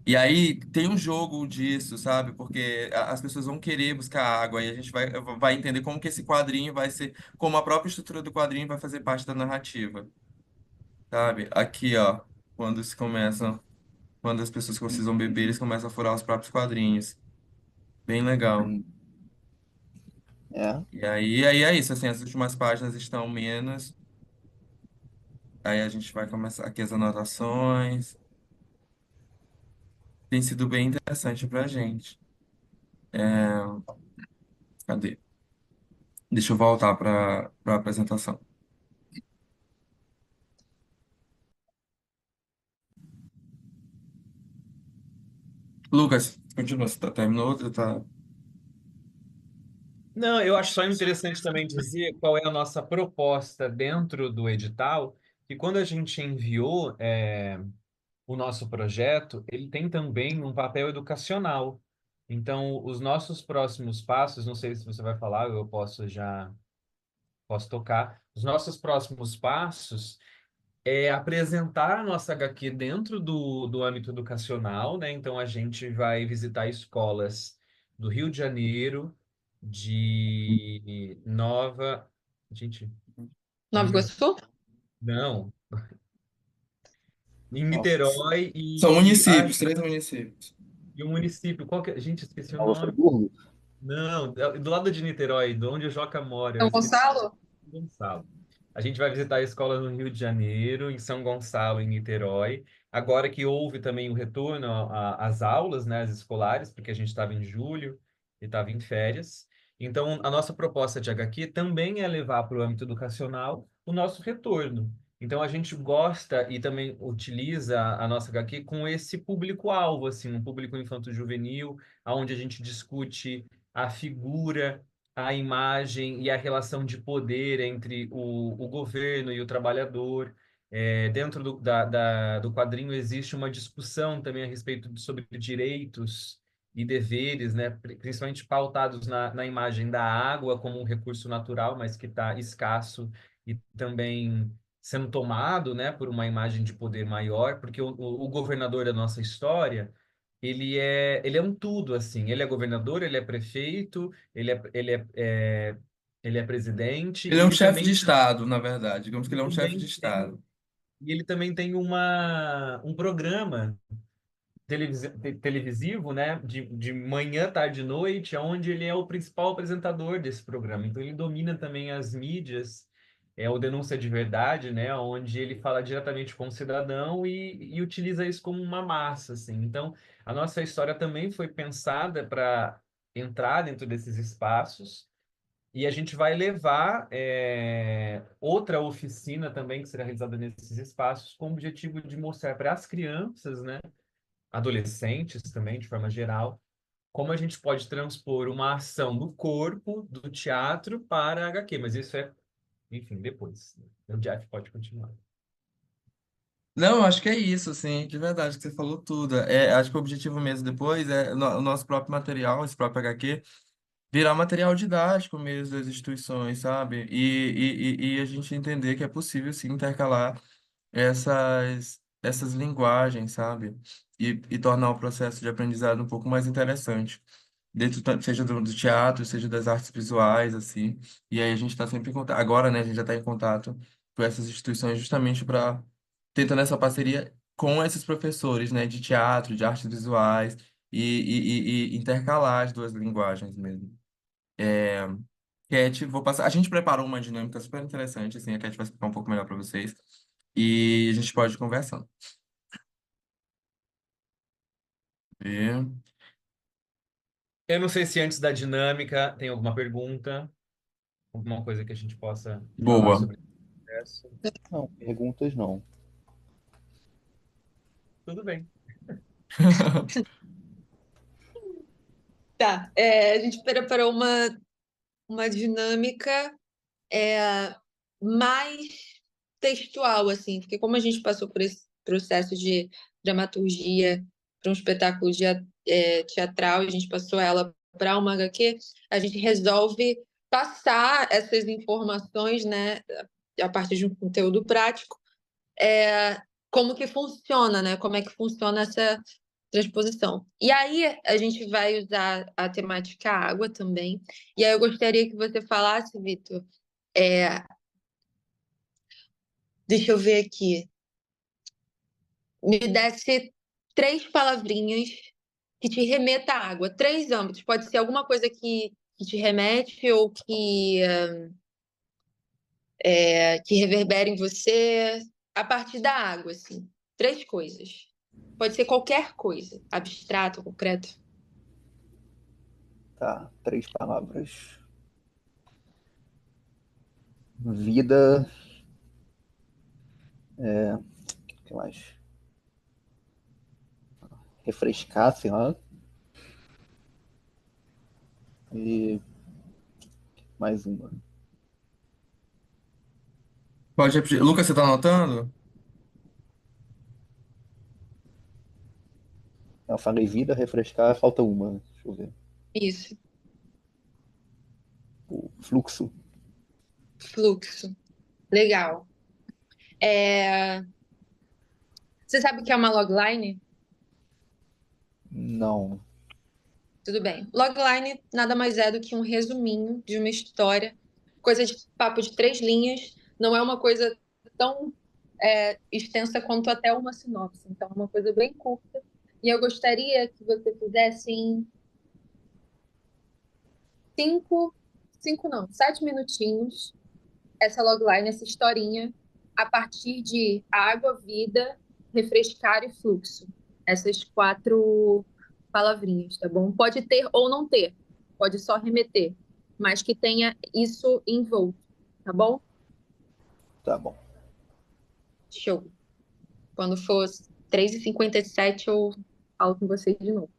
E aí tem um jogo disso, sabe? Porque as pessoas vão querer buscar água e a gente vai entender como que esse quadrinho vai ser, como a própria estrutura do quadrinho vai fazer parte da narrativa, sabe? Aqui, ó, quando se começam, quando as pessoas precisam beber, eles começam a furar os próprios quadrinhos. Bem legal. hum, é, E aí é isso, assim, as últimas páginas estão menos. Aí a gente vai começar aqui as anotações. Tem sido bem interessante pra gente. É, cadê? Deixa eu voltar para a apresentação. Lucas, continua. Você terminou? Você tá... Não, eu acho só interessante também dizer qual é a nossa proposta dentro do edital, que quando a gente enviou o nosso projeto, ele tem também um papel educacional. Então, os nossos próximos passos, não sei se você vai falar, eu posso tocar. Os nossos próximos passos é apresentar a nossa HQ dentro do âmbito educacional, né? Então, a gente vai visitar escolas do Rio de Janeiro, de Nova. Gente, Nova onde? Iguaçu? Não, em nossa, Niterói São ai, municípios, 3 municípios. e o município. Qual que é? Gente, esqueci o Nova nome. Friburgo? Não, do lado de Niterói, de onde o Joca mora, eu São esqueci. Gonçalo? Gonçalo. A gente vai visitar a escola no Rio de Janeiro, em São Gonçalo, em Niterói. Agora que houve também o retorno às aulas, né, às escolares, porque a gente estava em julho e estava em férias. Então, a nossa proposta de HQ também é levar para o âmbito educacional o nosso retorno. Então, a gente gosta e também utiliza a nossa HQ com esse público-alvo, assim, um público infanto-juvenil, onde a gente discute a figura, a imagem e a relação de poder entre o governo e o trabalhador. Dentro do quadrinho existe uma discussão também a respeito sobre direitos e deveres, né, principalmente pautados na imagem da água como um recurso natural, mas que está escasso e também sendo tomado, né, por uma imagem de poder maior, porque o governador da nossa história, ele é um tudo, assim. Ele é governador, ele é prefeito, ele é presidente Ele e é um ele chefe de também, estado, na verdade. Digamos que ele é um chefe de também tem, estado. e ele também tem um programa televisivo, né, de manhã, tarde e noite, onde ele é o principal apresentador desse programa. Então ele domina também as mídias, o Denúncia de Verdade, né, onde ele fala diretamente com o cidadão e utiliza isso como uma massa, assim. Então a nossa história também foi pensada para entrar dentro desses espaços. E a gente vai levar outra oficina também que será realizada nesses espaços com o objetivo de mostrar para as crianças, né, adolescentes também, de forma geral, como a gente pode transpor uma ação do corpo, do teatro, para a HQ. Mas isso enfim, depois. O Jeff pode continuar. Não, eu acho que é isso, assim, de verdade, que você falou tudo. Acho que o objetivo mesmo depois é o nosso próprio material, esse próprio HQ, virar material didático mesmo das instituições, sabe? E a gente entender que é possível, sim, intercalar essas linguagens, sabe? E tornar o processo de aprendizado um pouco mais interessante. Seja do teatro, seja das artes visuais, assim. E aí a gente está sempre em contato. Agora, né, a gente já está em contato com essas instituições justamente para tentando essa parceria com esses professores, né, de teatro, de artes visuais e intercalar as duas linguagens mesmo. Cat, vou passar. A gente preparou uma dinâmica super interessante, assim, a Cat vai explicar um pouco melhor para vocês. E a gente pode ir conversando. E... Eu não sei se antes da dinâmica tem alguma pergunta, alguma coisa que a gente possa falar Boa. sobre isso. Não, perguntas não. Tudo bem. Tá, a gente preparou uma dinâmica. É, mais textual, assim, porque como a gente passou por esse processo de dramaturgia para um espetáculo teatral, e a gente passou ela para uma HQ, a gente resolve passar essas informações, né, a partir de um conteúdo prático, como que funciona, né? Como é que funciona essa transposição. E aí a gente vai usar a temática água também. E aí eu gostaria que você falasse, Vitor, é, deixa eu ver aqui, me desse 3 palavrinhas que te remeta à água, 3 âmbitos. Pode ser alguma coisa que te remete ou que reverbera em você a partir da água, assim. 3 coisas. Pode ser qualquer coisa, abstrato, concreto. Tá, 3 palavras. Vida. O que mais? Refrescar, sei lá. E mais uma. Pode repetir. Lucas, você tá anotando? Eu falei vida, refrescar, falta uma. Deixa eu ver. Isso, O fluxo. fluxo. Legal. É, Você sabe o que é uma logline? Não. Tudo bem. Logline nada mais é do que um resuminho de uma história, coisa de papo de 3 linhas, não é uma coisa tão extensa quanto até uma sinopse, então é uma coisa bem curta. E eu gostaria que você fizesse em 7 minutinhos essa logline, essa historinha, a partir de água, vida, refrescar e fluxo. Essas 4 palavrinhas, tá bom? Pode ter ou não ter, pode só remeter, mas que tenha isso envolto, tá bom? Tá bom. Show. Quando for 3h57, eu falo com vocês de novo.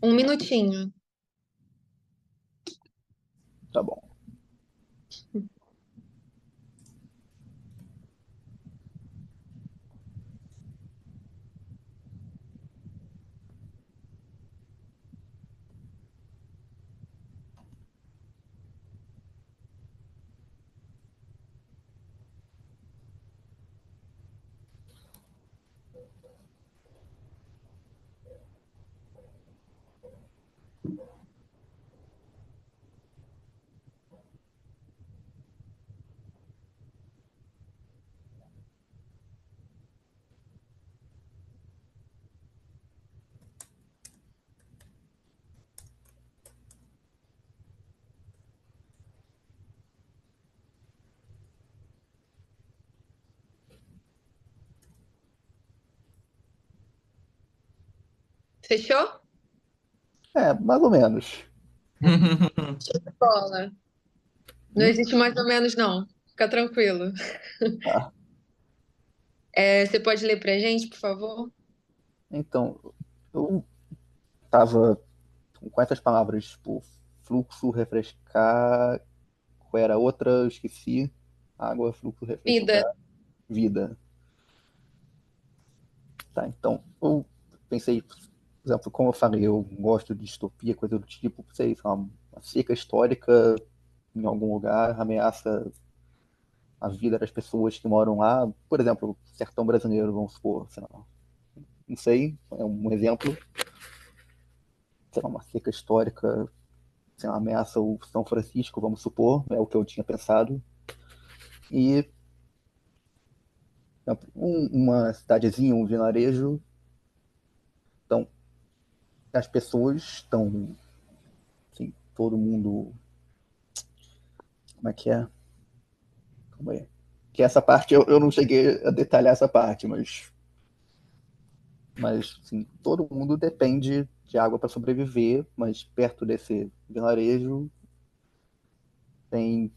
Um minutinho. Tá bom. Fechou? É, mais ou menos. Bola. Não Hum? existe mais ou menos, não. Fica tranquilo. Tá. Você pode ler pra gente, por favor? Então, eu tava com essas palavras, tipo, fluxo, refrescar, qual era a outra? Eu esqueci. Água, fluxo, Vida. refrescar, vida. Tá, então, eu pensei, por exemplo, como eu falei, eu gosto de distopia, coisa do tipo, sei lá, uma seca histórica em algum lugar ameaça a vida das pessoas que moram lá. Por exemplo, sertão brasileiro, vamos supor, sei lá, não sei, é um exemplo, sei lá, uma seca histórica, sei lá, ameaça o São Francisco, vamos supor, é o que eu tinha pensado. E uma cidadezinha, um vilarejo, então as pessoas estão, assim, todo mundo, como é que é? Calma aí. Que essa parte eu não cheguei a detalhar essa parte, mas assim, todo mundo depende de água para sobreviver, mas perto desse vilarejo tem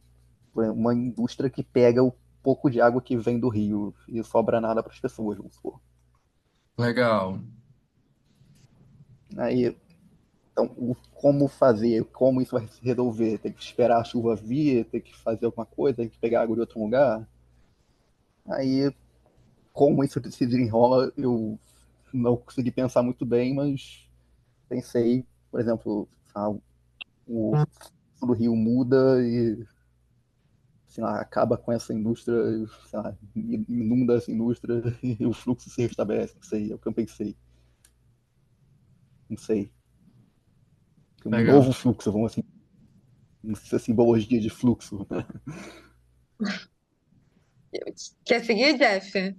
uma indústria que pega o pouco de água que vem do rio e sobra nada para as pessoas, vamos supor. Legal. Aí, então, como fazer, como isso vai se resolver? Tem que esperar a chuva vir, tem que fazer alguma coisa, tem que pegar água de outro lugar? Aí, como isso se desenrola, eu não consegui pensar muito bem, mas pensei, por exemplo, o do rio muda e sei lá, acaba com essa indústria, sei lá, inunda essa indústria e o fluxo se restabelece. Não sei, é o que eu pensei. Não sei. Um Legal. novo fluxo, vamos assim, essa simbologia de fluxo. Quer seguir, Jeff?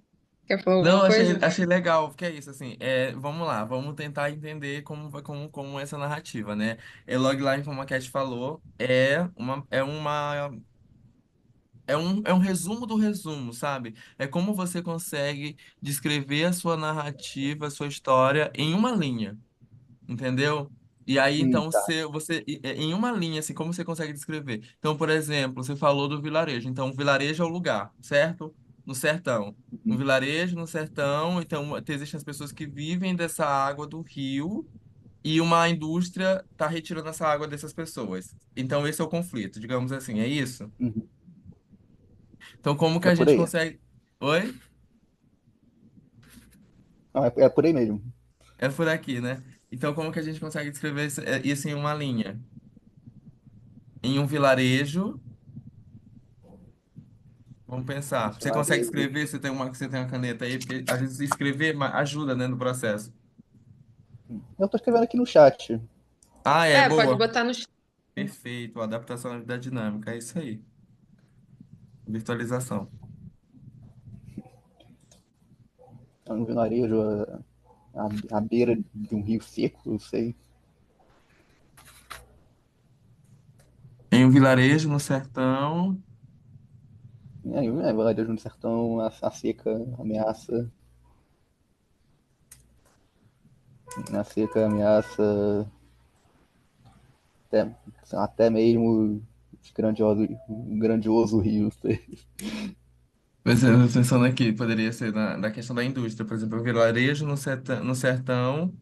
Quer falar Não, alguma achei, coisa? achei legal, porque é isso, assim, vamos lá, vamos tentar entender como essa narrativa, né? É logline, como a Cat falou, é um resumo do resumo, sabe? É como você consegue descrever a sua narrativa, a sua história em uma linha. Entendeu? E aí, então, Tá. em uma linha, assim, como você consegue descrever? Então, por exemplo, você falou do vilarejo. Então, o vilarejo é o lugar, certo? No sertão. Um Uhum. vilarejo no sertão, então, existem as pessoas que vivem dessa água do rio e uma indústria está retirando essa água dessas pessoas. Então, esse é o conflito, digamos assim, é isso? Uhum. Então, como que É a por gente aí. consegue. Oi? Não, é por aí mesmo. É por aqui, né? Então, como que a gente consegue descrever isso em uma linha? Em um vilarejo. Vamos pensar. Você consegue Vilarejo. escrever? Você tem uma caneta aí? Porque às vezes escrever ajuda, né, no processo. Eu tô escrevendo aqui no chat. Ah, é, Pode boa. botar no. Perfeito. Adaptação da dinâmica. É isso aí. Virtualização. É um vilarejo à beira de um rio seco, eu sei. Em um vilarejo no sertão. Vilarejo no sertão, a seca ameaça. A seca ameaça até, até mesmo um grandioso rio. Sei. Pensando aqui, poderia ser da questão da indústria. Por exemplo, o vilarejo no sertão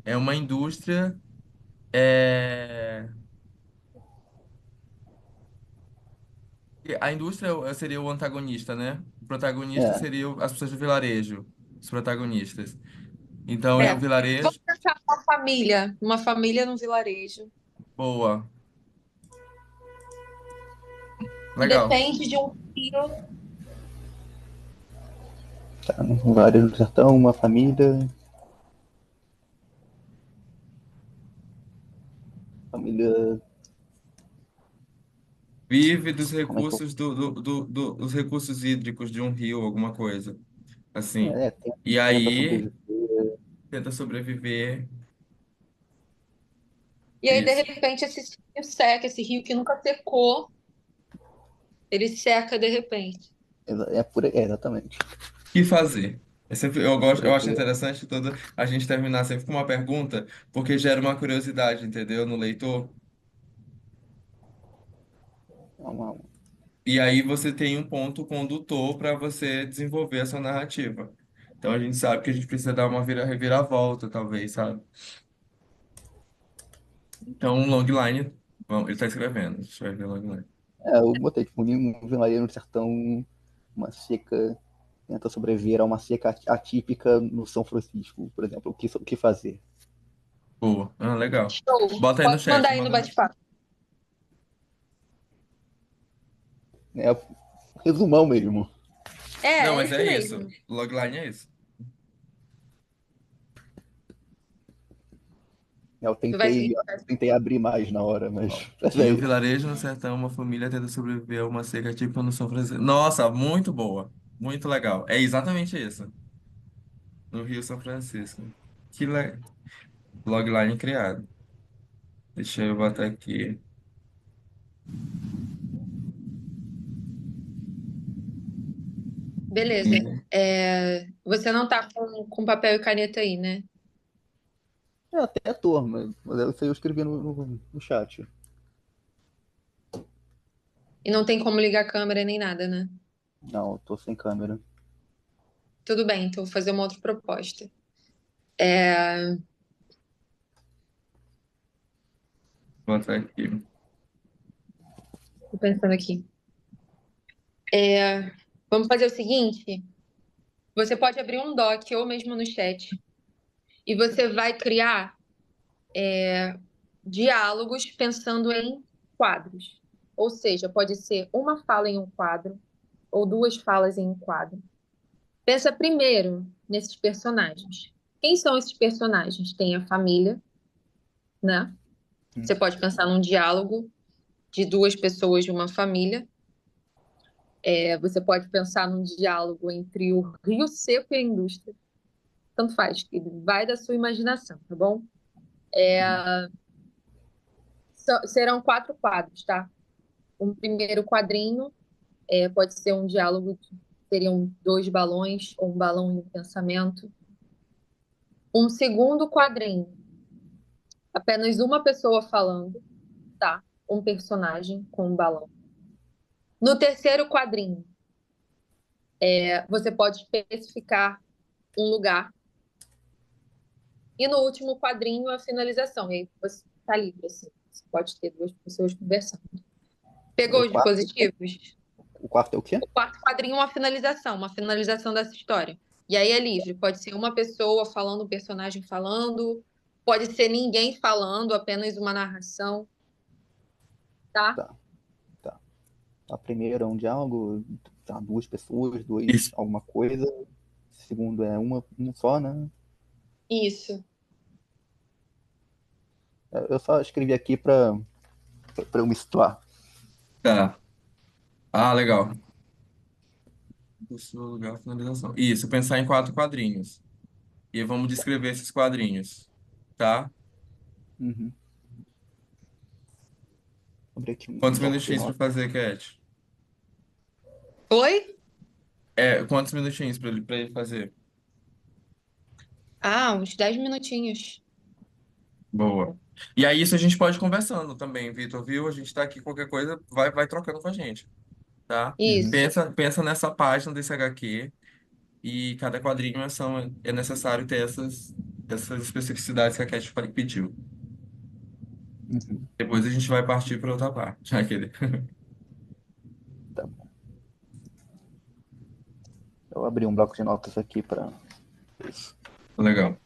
é uma indústria. É... A indústria seria o antagonista, né? O protagonista É, seria as pessoas do vilarejo, os protagonistas. Então é É, o vamos vilarejo. pensar uma família num vilarejo, Boa, que legal. depende de um rio. tá, vários no sertão, uma família, Vive dos como é que eu... recursos dos recursos hídricos de um rio, alguma coisa assim. É, E tenta aí sobreviver. tenta sobreviver. E aí, de Isso. repente, esse rio seca, esse rio que nunca secou, ele seca de repente. Exatamente. O que fazer? Eu acho Sobreviver interessante toda a gente terminar sempre com uma pergunta, porque gera uma curiosidade, entendeu, no leitor. é uma, E aí você tem um ponto condutor para você desenvolver essa narrativa. Então a gente sabe que a gente precisa dar uma reviravolta, talvez, sabe? Então, um longline, bom, ele está escrevendo, a gente vai ver o longline. eu botei, tipo, um vilarejo no sertão, uma seca, tenta sobreviver a uma seca atípica no São Francisco, por exemplo. O que fazer? Boa, ah, legal. Show. Bota aí no Pode mandar chat, aí no manda no... bate-papo. É resumão mesmo. Não, É mas esse é isso. mesmo. Logline é isso. Eu Tu vai tentei, seguir. tentei abrir mais na hora, mas, Ó, mas em é um isso. vilarejo no sertão, uma família tenta sobreviver a uma seca típica no São Francisco. Nossa, muito boa. Muito legal. É exatamente isso. No Rio São Francisco. Logline criado. Deixa eu botar aqui. Beleza. Você não tá com papel e caneta aí, né? Até tô, mas isso aí eu escrevi no chat. E não tem como ligar a câmera nem nada, né? Não, eu tô sem câmera. Tudo bem, então vou fazer uma outra proposta. É, Vou botar aqui. tô pensando aqui. É, vamos fazer o seguinte: você pode abrir um doc ou mesmo no chat e você vai criar diálogos pensando em quadros. Ou seja, pode ser uma fala em um quadro ou duas falas em um quadro. Pensa primeiro nesses personagens. Quem são esses personagens? Tem a família, né? Hum. Você pode pensar num diálogo de duas pessoas de uma família. Você pode pensar num diálogo entre o Rio Seco e a indústria. Tanto faz, vai da sua imaginação, tá bom? Serão quatro quadros, tá? Um primeiro quadrinho pode ser um diálogo, seriam dois balões, ou um balão e um pensamento. Um segundo quadrinho, apenas uma pessoa falando, tá? Um personagem com um balão. No terceiro quadrinho, você pode especificar um lugar. E no último quadrinho, a finalização. E aí você está livre, assim. Você pode ter duas pessoas conversando. Pegou O os quarto, dispositivos? o quarto é o quê? O quarto quadrinho é uma finalização dessa história. E aí é livre. Pode ser uma pessoa falando, um personagem falando. Pode ser ninguém falando, apenas uma narração, tá? Tá, tá. A primeira é um diálogo, tá, duas pessoas, dois Isso. alguma coisa. Segundo é um só, né? Isso. Eu só escrevi aqui pra eu me situar. Tá. Ah, legal. Pessoa, lugar, finalização. Isso, pensar em quatro quadrinhos. E vamos descrever esses quadrinhos, tá? Uhum. Abri aqui um Quantos bloco de minutinhos para notas. fazer, Cat? Oi? Quantos minutinhos para ele fazer? Ah, uns 10 minutinhos. Boa. E aí, isso a gente pode ir conversando também, Vitor, viu? A gente tá aqui, qualquer coisa, vai trocando com a gente, tá? Uhum. Isso. Pensa nessa página desse HQ e cada quadrinho é necessário ter essas especificidades que a Cat pediu. Uhum. Depois a gente vai partir para outra parte. Aquele. Tá bom. Eu abri um bloco de notas aqui para isso. Legal.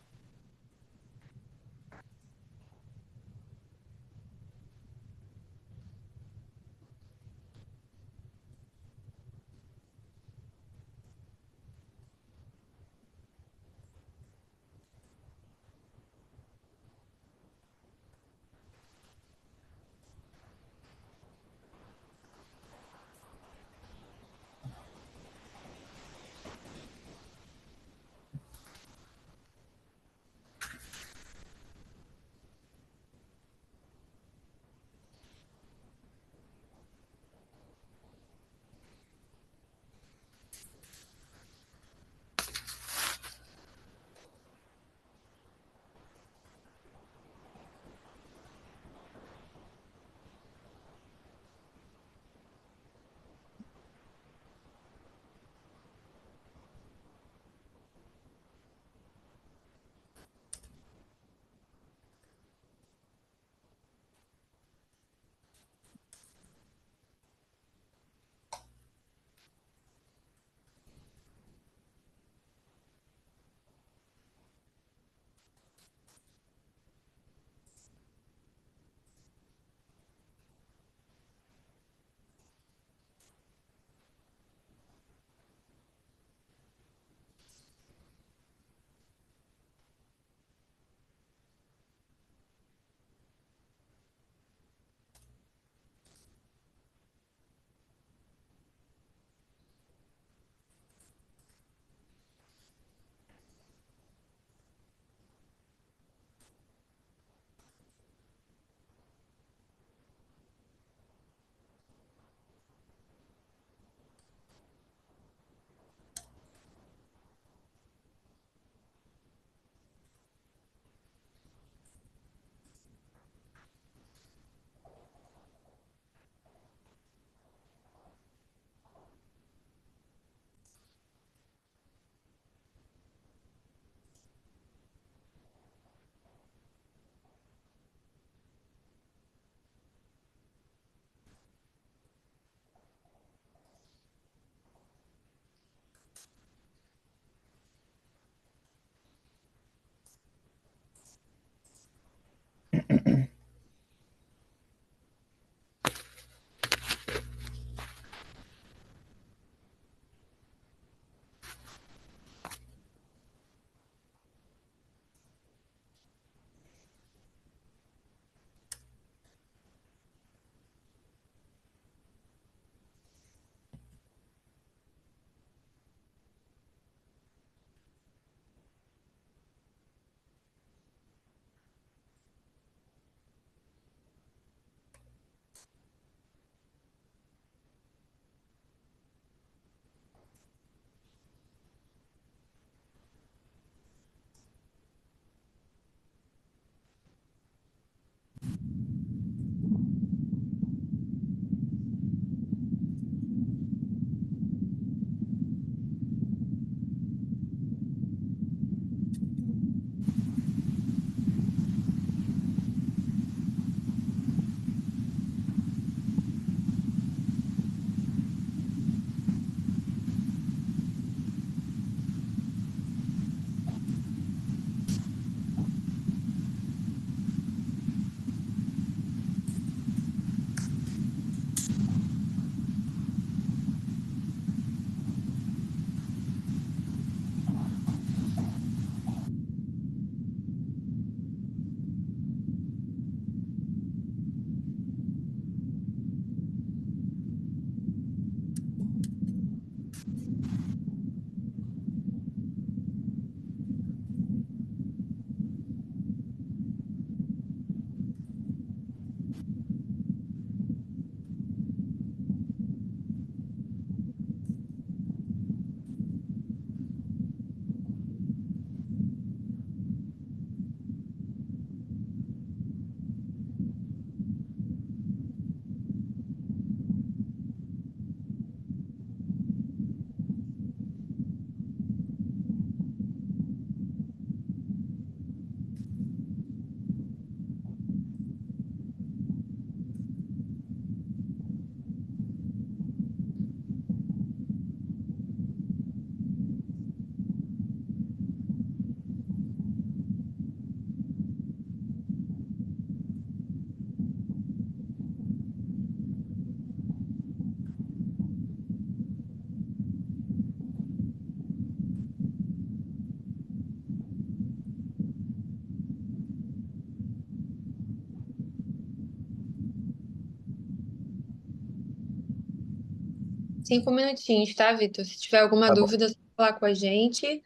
5 minutinhos, tá, Vitor? Se tiver alguma Tá bom. dúvida, é só falar com a gente.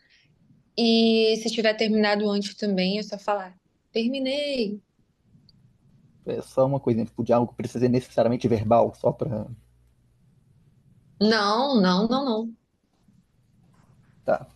E se tiver terminado antes também, é só falar. Terminei. É só uma coisinha, tipo, o diálogo precisa ser necessariamente verbal, só pra. Não, não, não, não. Tá.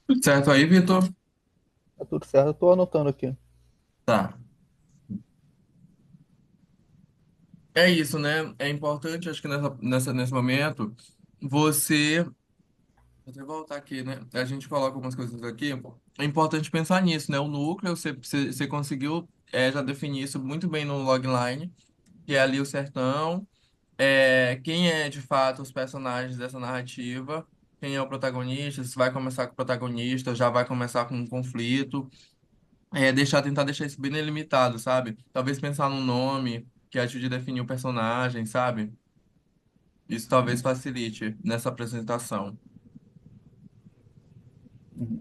Tudo certo aí, Vitor? Tá tudo certo, eu tô anotando aqui. Tá. É isso, né? É importante, acho que nesse momento, você. Vou até voltar aqui, né? A gente coloca algumas coisas aqui. É importante pensar nisso, né? O núcleo, você conseguiu já definir isso muito bem no logline, que é ali o sertão. Quem é de fato os personagens dessa narrativa? Quem é o protagonista? Se vai começar com o protagonista, já vai começar com um conflito. Tentar deixar isso bem delimitado, sabe? Talvez pensar num nome que ajude a definir o personagem, sabe? Isso talvez facilite nessa apresentação. Uhum.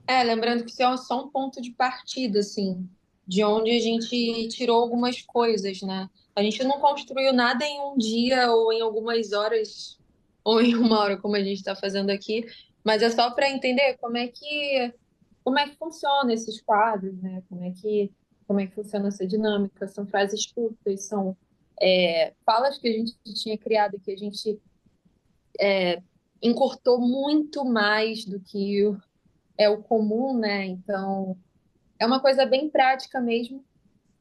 Lembrando que isso é só um ponto de partida, assim, de onde a gente tirou algumas coisas, né? A gente não construiu nada em um dia ou em algumas horas ou em uma hora, como a gente está fazendo aqui, mas é só para entender como é que funciona esses quadros, né? Como é que funciona essa dinâmica. São frases curtas, são falas que a gente tinha criado e que a gente encurtou muito mais do que é o comum, né? Então, é uma coisa bem prática mesmo.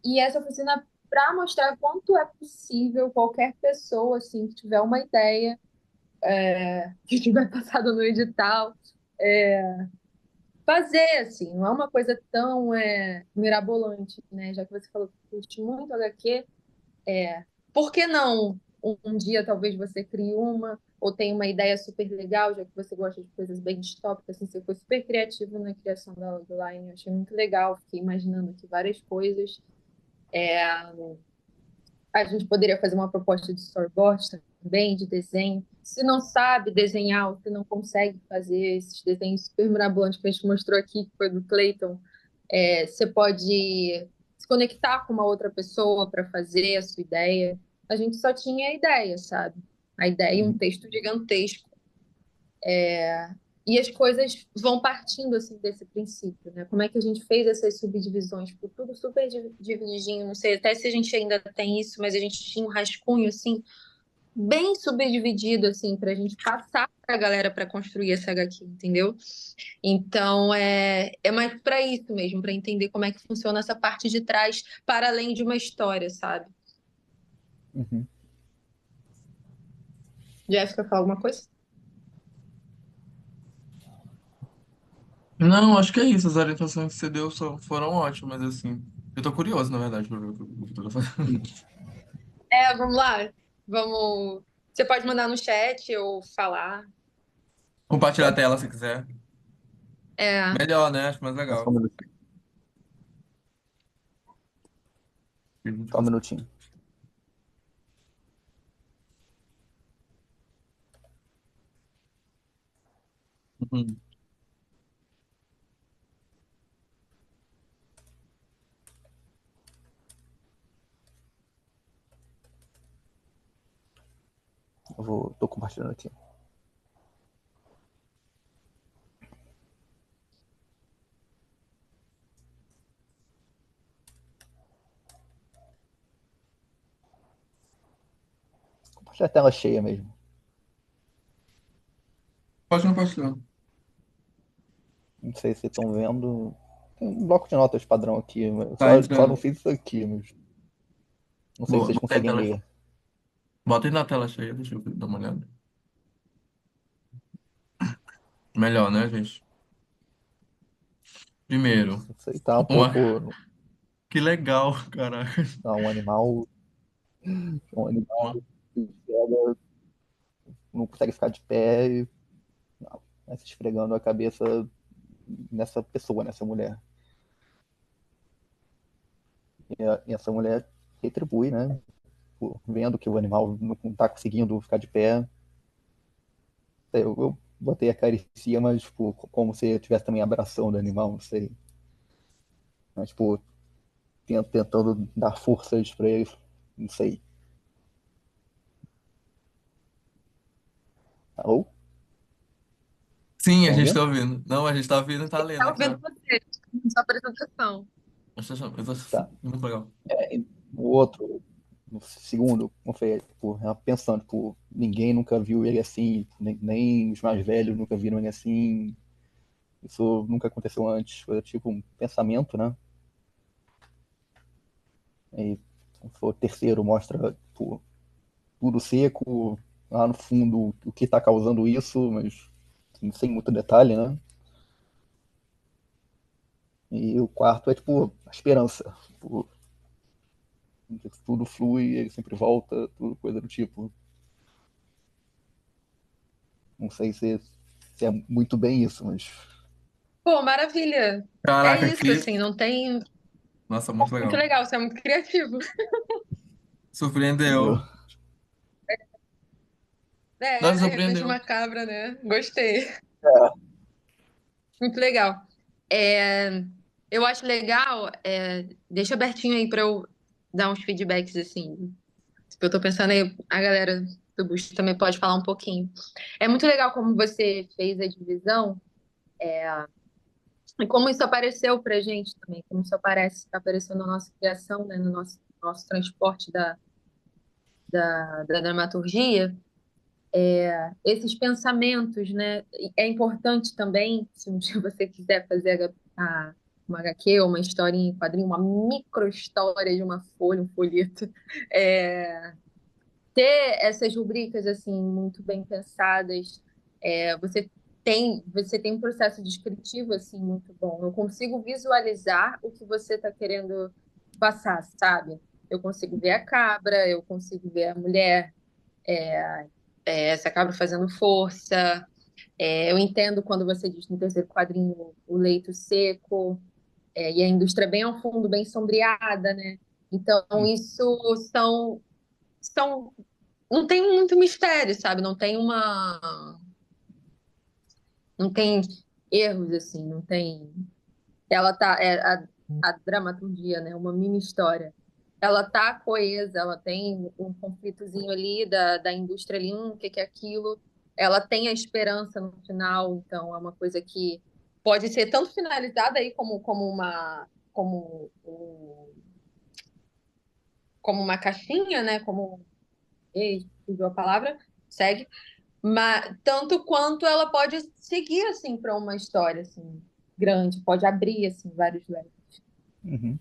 E essa oficina, para mostrar quanto é possível qualquer pessoa, assim, que tiver uma ideia, que tiver passado no edital, fazer, assim, não é uma coisa tão mirabolante, né? Já que você falou que curte muito HQ, por que não um dia talvez você crie uma, ou tenha uma ideia super legal, já que você gosta de coisas bem distópicas, assim, você foi super criativo na criação do Line, eu achei muito legal, fiquei imaginando aqui várias coisas. A gente poderia fazer uma proposta de storyboard também, de desenho. Se não sabe desenhar, ou se não consegue fazer esses desenhos super mirabolantes que a gente mostrou aqui, que foi do Clayton, você pode se conectar com uma outra pessoa para fazer a sua ideia. A gente só tinha a ideia, sabe? A ideia e um Uhum. texto gigantesco. E as coisas vão partindo assim desse princípio, né? Como é que a gente fez essas subdivisões? Ficou tudo super divididinho, não sei até se a gente ainda tem isso, mas a gente tinha um rascunho assim, bem subdividido assim, para a gente passar para a galera para construir essa HQ, entendeu? Então é mais para isso mesmo, para entender como é que funciona essa parte de trás, para além de uma história, sabe? Uhum. Jéssica, fala alguma coisa? Não, acho que é isso. As orientações que você deu foram ótimas, assim. Eu tô curioso, na verdade, pra ver o que tu tá fazendo. Vamos lá. Vamos. Você pode mandar no chat ou falar. Compartilhar a tela se quiser. É, Melhor, né? Acho mais É só um legal. minutinho. Só um minutinho. Uhum. Tô compartilhando aqui. Compartilhar a tela cheia mesmo. Pode compartilhar. Não sei se vocês estão vendo. Tem um bloco de notas padrão aqui. Tá Só não entrando. fiz isso aqui, mas não sei se Boa. vocês conseguem ler. Bota aí na tela cheia, deixa eu dar uma olhada. Melhor, né, gente? Primeiro, Isso aí tá um uma... pouco. que legal, caraca. Um animal. Um animal Uma- que pega, não consegue ficar de pé e vai se esfregando a cabeça nessa pessoa, nessa mulher. E essa mulher retribui, né? Vendo que o animal não está conseguindo ficar de pé. Eu botei a caricia, mas tipo, como se eu estivesse também abraçando o animal, não sei. Mas, tipo, tentando dar forças para ele, não sei. Alô? Sim, a Estão gente tá ouvindo? ouvindo. Não, a gente tá ouvindo e tá lendo tá aqui, ó. ouvindo você, sua apresentação. Tá. Muito legal. O outro, no segundo, como foi, tipo, ela pensando, tipo, ninguém nunca viu ele assim, nem os mais velhos nunca viram ele assim, isso nunca aconteceu antes, foi tipo um pensamento, né? E o terceiro mostra, tipo, tudo seco, lá no fundo o que está causando isso, mas sem muito detalhe, né? E o quarto é tipo a esperança, tipo, tudo flui, ele sempre volta, tudo coisa do tipo. Não sei se é muito bem isso, mas Pô, maravilha. É Caraca, isso, que. assim, não tem. Nossa, muito Muito legal. legal, você é muito criativo. eu, Surpreendeu. Nossa, É repente surpreendeu. macabra, né? Gostei. Muito legal. É, eu acho legal, deixa abertinho aí para eu dar uns feedbacks, assim. Eu tô pensando aí, a galera do Busto também pode falar um pouquinho. É muito legal como você fez a divisão e como isso apareceu pra gente também, como isso apareceu na nossa criação, né, no nosso transporte da dramaturgia. Esses pensamentos, né? É importante também, se um dia você quiser fazer uma HQ ou uma historinha em quadrinho, uma micro história de uma folha, um folheto, é, ter essas rubricas assim muito bem pensadas. Você tem um processo descritivo assim muito bom. Eu consigo visualizar o que você está querendo passar, sabe? Eu consigo ver a cabra, eu consigo ver a mulher, essa cabra fazendo força. Eu entendo quando você diz no terceiro quadrinho o leito seco, e a indústria bem ao fundo, bem sombreada, né? Então, isso são não tem muito mistério, sabe? Não tem erros assim, não tem. Ela tá a dramaturgia, né? Uma mini história. Ela tá coesa, ela tem um conflitozinho ali da indústria ali, o que que é aquilo? Ela tem a esperança no final, então é uma coisa que pode ser tanto finalizada aí como uma caixinha, né? Ei, fugiu a palavra, segue. Mas tanto quanto ela pode seguir assim para uma história assim grande, pode abrir assim vários leques. uhum.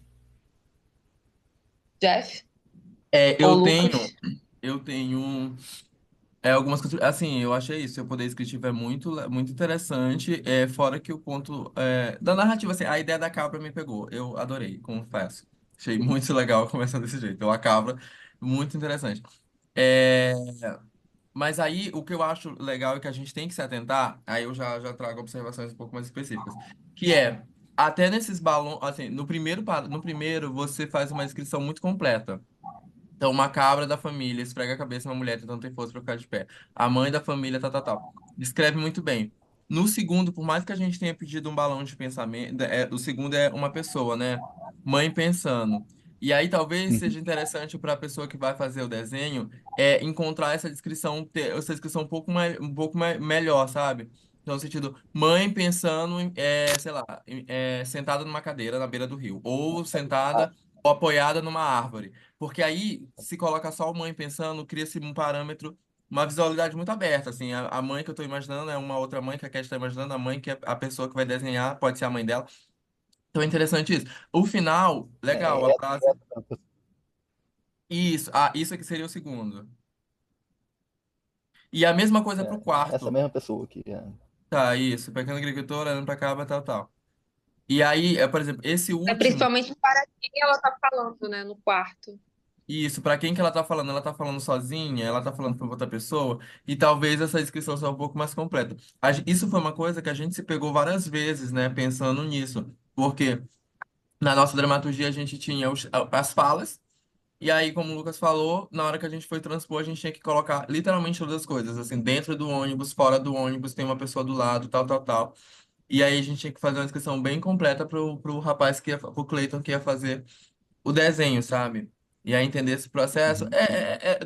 Jeff É, ou eu tenho. Lucas? Eu tenho. algumas coisas, assim, eu achei isso, o poder descritivo é muito interessante, fora que o ponto da narrativa, assim, a ideia da cabra me pegou, eu adorei, confesso. Achei muito legal começar desse jeito, então a cabra, muito interessante. É, mas aí, o que eu acho legal e que a gente tem que se atentar, aí eu já trago observações um pouco mais específicas, que até nesses balões, assim, no primeiro você faz uma descrição muito completa. Então, uma cabra da família esfrega a cabeça de uma mulher tentando ter força para ficar de pé. A mãe da família, tal, tal, tal. Descreve muito bem. No segundo, por mais que a gente tenha pedido um balão de pensamento, o segundo é uma pessoa, né? Mãe pensando. E aí talvez Uhum. seja interessante para a pessoa que vai fazer o desenho encontrar essa descrição, ter essa descrição um pouco mais, melhor, sabe? Então, no sentido, mãe pensando, sei lá, sentada numa cadeira na beira do rio, ou sentada ou apoiada numa árvore. Porque aí, se coloca só a mãe pensando, cria-se um parâmetro, uma visualidade muito aberta, assim. A mãe que eu tô imaginando é uma outra mãe que a Cat está imaginando, a mãe que é a pessoa que vai desenhar, pode ser a mãe dela. Então é interessante isso. O final, legal, a É, frase. Isso, isso aqui seria o segundo. E a mesma coisa pro essa quarto. mesma pessoa aqui. Tá, isso. Pequeno agricultor, olhando pra cá, tal, tal. E aí, por exemplo, esse É último. principalmente para quem ela tá falando, né, no quarto. Isso, pra quem que ela tá falando? Ela tá falando sozinha? Ela tá falando pra outra pessoa? E talvez essa descrição seja um pouco mais completa. Isso foi uma coisa que a gente se pegou várias vezes, né, pensando nisso. Porque na nossa dramaturgia a gente tinha as falas, e aí, como o Lucas falou, na hora que a gente foi transpor, a gente tinha que colocar literalmente todas as coisas, assim, dentro do ônibus, fora do ônibus, tem uma pessoa do lado, tal, tal, tal. E aí a gente tinha que fazer uma descrição bem completa pro rapaz pro Cleiton que ia fazer o desenho, sabe? E aí entender esse processo. Uhum.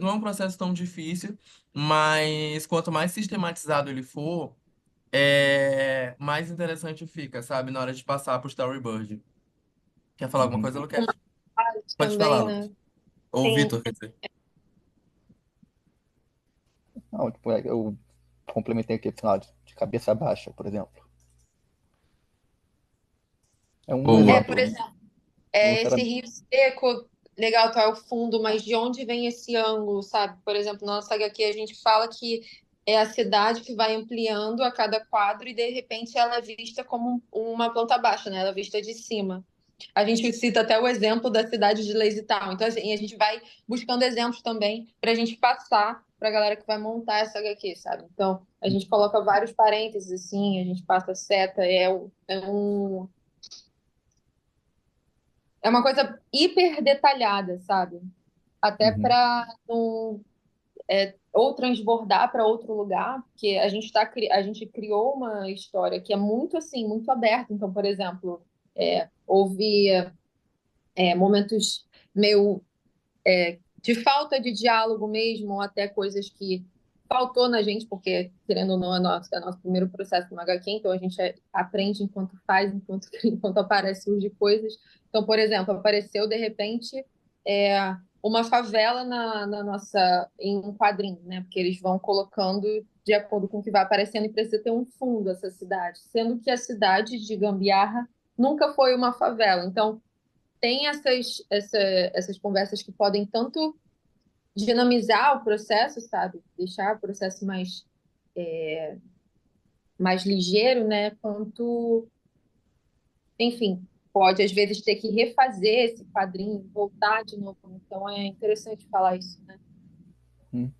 Não é um processo tão difícil, mas quanto mais sistematizado ele for, mais interessante fica, sabe? Na hora de passar pro storyboard. Quer falar alguma Uhum. coisa, Com Luquete? mais Pode falar, também, Lucas. né? Ou Sim. Vitor, quer dizer. Não, tipo, eu complementei aqui, sei lá, de cabeça baixa, por exemplo. É um Boa. Por exemplo. exemplo, Não esse necessariamente. rio seco, legal, tá o fundo, mas de onde vem esse ângulo, sabe? Por exemplo, na nossa HQ a gente fala que é a cidade que vai ampliando a cada quadro e de repente ela é vista como uma planta baixa, né? Ela é vista de cima. A gente cita até o exemplo da cidade de Lazy Town. Então, assim, a gente vai buscando exemplos também para a gente passar para a galera que vai montar essa HQ, sabe? Então, a gente coloca vários parênteses, assim, a gente passa seta, é uma coisa hiper detalhada, sabe? Até Uhum. para não ou transbordar para outro lugar, porque a gente criou uma história que é muito assim, muito aberta. Então, por exemplo, houve momentos meio de falta de diálogo mesmo, ou até coisas que faltou na gente, porque, querendo ou não, é nosso primeiro processo no HQ, então a gente aprende enquanto faz, enquanto aparece, surge coisas. Então, por exemplo, apareceu de repente uma favela na nossa, em um quadrinho, né? Porque eles vão colocando de acordo com o que vai aparecendo e precisa ter um fundo essa cidade, sendo que a cidade de Gambiarra nunca foi uma favela. Então, tem essas conversas que podem tanto dinamizar o processo, sabe? Deixar o processo mais ligeiro, né? Quanto, enfim, pode às vezes ter que refazer esse quadrinho, voltar de novo. Então é interessante falar isso, né? Uhum.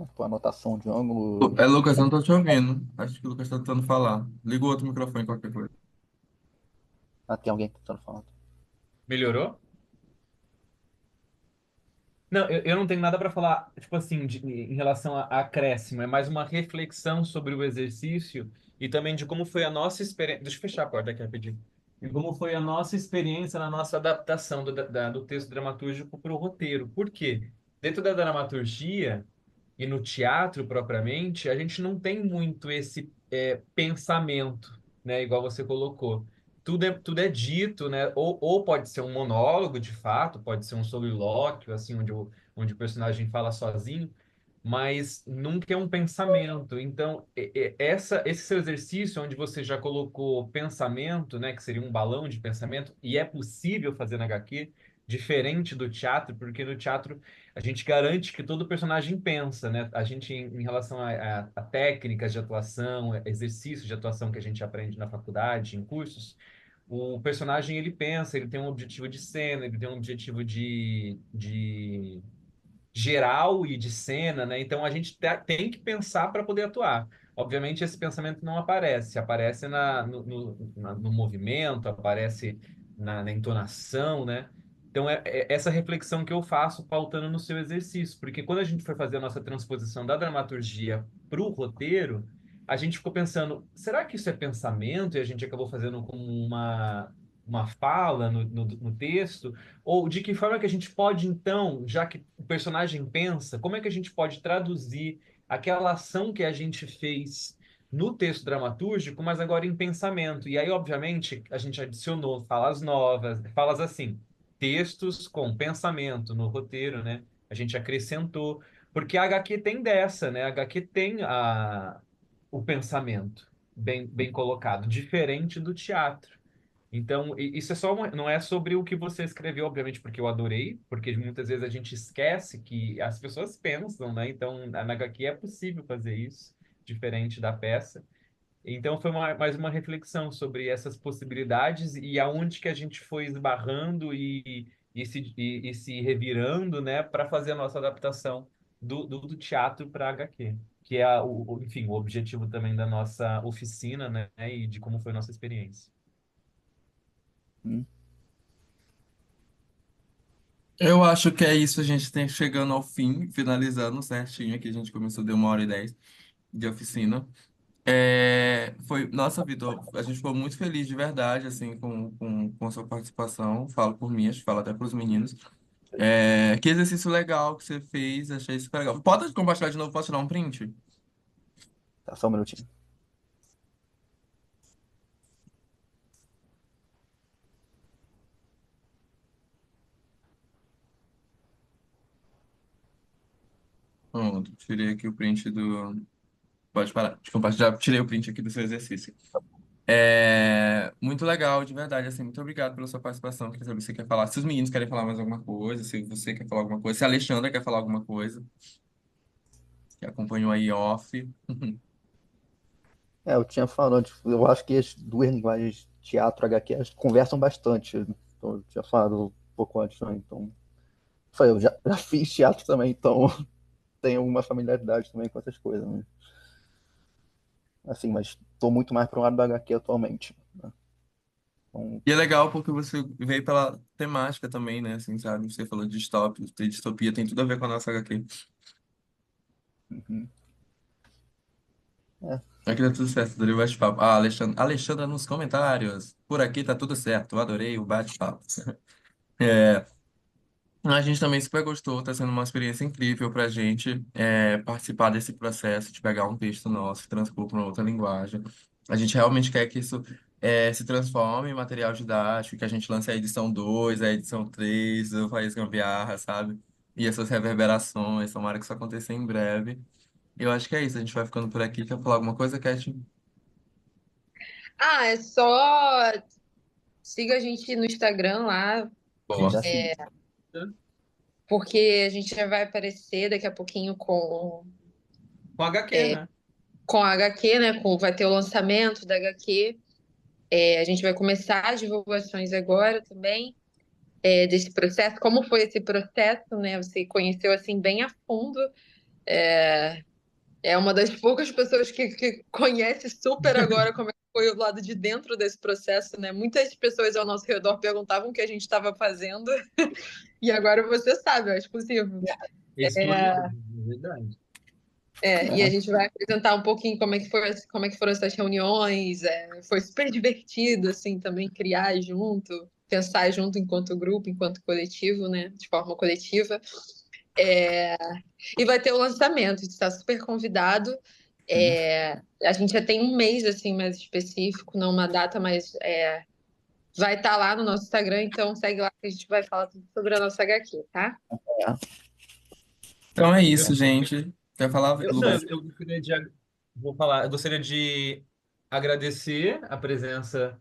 Tipo, anotação de ângulo. Lucas, não tô te ouvindo. Acho que o Lucas tá tentando falar. Liga o outro microfone, qualquer coisa. Ah, tem alguém tentando falar. Melhorou? Não, eu não tenho nada para falar, tipo assim, em relação a acréscimo. É mais uma reflexão sobre o exercício e também de como foi a nossa experiência. Deixa eu fechar a porta aqui rapidinho. E como foi a nossa experiência na nossa adaptação do texto dramatúrgico para o roteiro. Por quê? Dentro da dramaturgia e no teatro propriamente, a gente não tem muito esse pensamento, né? Igual você colocou. Tudo é dito, né? Ou pode ser um monólogo, de fato, pode ser um solilóquio, assim, onde o personagem fala sozinho, mas nunca é um pensamento. Então, esse seu exercício, onde você já colocou pensamento, né, que seria um balão de pensamento, e é possível fazer na HQ, diferente do teatro, porque no teatro a gente garante que todo personagem pensa, né? A gente, em relação a técnicas de atuação, exercícios de atuação que a gente aprende na faculdade, em cursos, o personagem ele pensa, ele tem um objetivo de cena, ele tem um objetivo de geral e de cena, né? Então a gente tem que pensar para poder atuar. Obviamente esse pensamento não aparece, aparece no movimento, aparece na entonação, né? Então é essa reflexão que eu faço pautando no seu exercício, porque quando a gente foi fazer a nossa transposição da dramaturgia para o roteiro, a gente ficou pensando, será que isso é pensamento? E a gente acabou fazendo como uma fala no texto, ou de que forma que a gente pode, então, já que o personagem pensa, como é que a gente pode traduzir aquela ação que a gente fez no texto dramatúrgico, mas agora em pensamento? E aí, obviamente, a gente adicionou falas novas, falas assim, textos com pensamento no roteiro, né? A gente acrescentou, porque a HQ tem dessa, né? A HQ tem o pensamento bem colocado, diferente do teatro. Então, isso é só não é sobre o que você escreveu, obviamente, porque eu adorei, porque muitas vezes a gente esquece que as pessoas pensam, né? Então, na HQ é possível fazer isso, diferente da peça. Então, foi mais uma reflexão sobre essas possibilidades e aonde que a gente foi esbarrando e se revirando, né, para fazer a nossa adaptação do teatro para HQ, que é, enfim, o objetivo também da nossa oficina, né, e de como foi a nossa experiência. Hum. Eu acho que é isso, a gente tem chegando ao fim, finalizando certinho aqui, a gente começou, deu 1h10 de oficina. Nossa, Vitor, a gente ficou muito feliz de verdade, assim, com a sua participação, falo por mim, acho que falo até para os meninos. Que exercício legal que você fez, achei super legal. Pode compartilhar de novo, posso tirar um print? Tá, só um minutinho. Pronto, tirei aqui o print do... Pode parar de compartilhar, tirei o print aqui do seu exercício. Muito legal, de verdade, assim, muito obrigado pela sua participação. Queria saber se você quer falar, se os meninos querem falar mais alguma coisa, se você quer falar alguma coisa, se a Alexandra quer falar alguma coisa, que acompanhou aí off. Eu tinha falado, tipo, eu acho que as duas linguagens, teatro e HQ, elas conversam bastante. Então, eu tinha falado um pouco antes, né? Então, eu já fiz teatro também, então tenho alguma familiaridade também com essas coisas, né? Assim, mas estou muito mais para o lado da HQ atualmente, né? Então, E é legal porque você veio pela temática também, né? Assim, sabe? Você falou de distopia, tem tudo a ver com a nossa HQ. uhum. É, Aqui tá tudo certo, adorei o bate-papo. Ah, Alexandra nos comentários. Por aqui tá tudo certo, adorei o bate-papo. É, a gente também super gostou, tá sendo uma experiência incrível pra gente participar desse processo de pegar um texto nosso e transpor para outra linguagem. A gente realmente quer que isso se transforme em material didático, que a gente lance a edição 2, a edição 3 do País Gambiarra, sabe? E essas reverberações, tomara que isso aconteça em breve. Eu acho que é isso, a gente vai ficando por aqui. Quer falar alguma coisa, Cat? Ah, é só siga a gente no Instagram lá, Boa. já segui. porque a gente já vai aparecer daqui a pouquinho Com HQ, né? com a HQ, né? Vai ter o lançamento da HQ. A gente vai começar as divulgações agora também, desse processo. Como foi esse processo, né? Você conheceu assim bem a fundo. É, é uma das poucas pessoas que conhece super agora como é que foi o lado de dentro desse processo, né? Muitas pessoas ao nosso redor perguntavam o que a gente estava fazendo e agora você sabe, é exclusivo. Exclusivo, é verdade. E a gente vai apresentar um pouquinho como é que foram essas reuniões. Foi super divertido, assim, também criar junto, pensar junto enquanto grupo, enquanto coletivo, né? De forma coletiva. É, E vai ter o lançamento, a gente está super convidado. A gente já tem um mês, assim, mais específico, não uma data, mas vai estar lá no nosso Instagram, então segue lá que a gente vai falar tudo sobre a nossa HQ, tá? Então é Eu, isso, gente. Quer falar, não, Lucas? eu gostaria vou falar, eu gostaria de agradecer a presença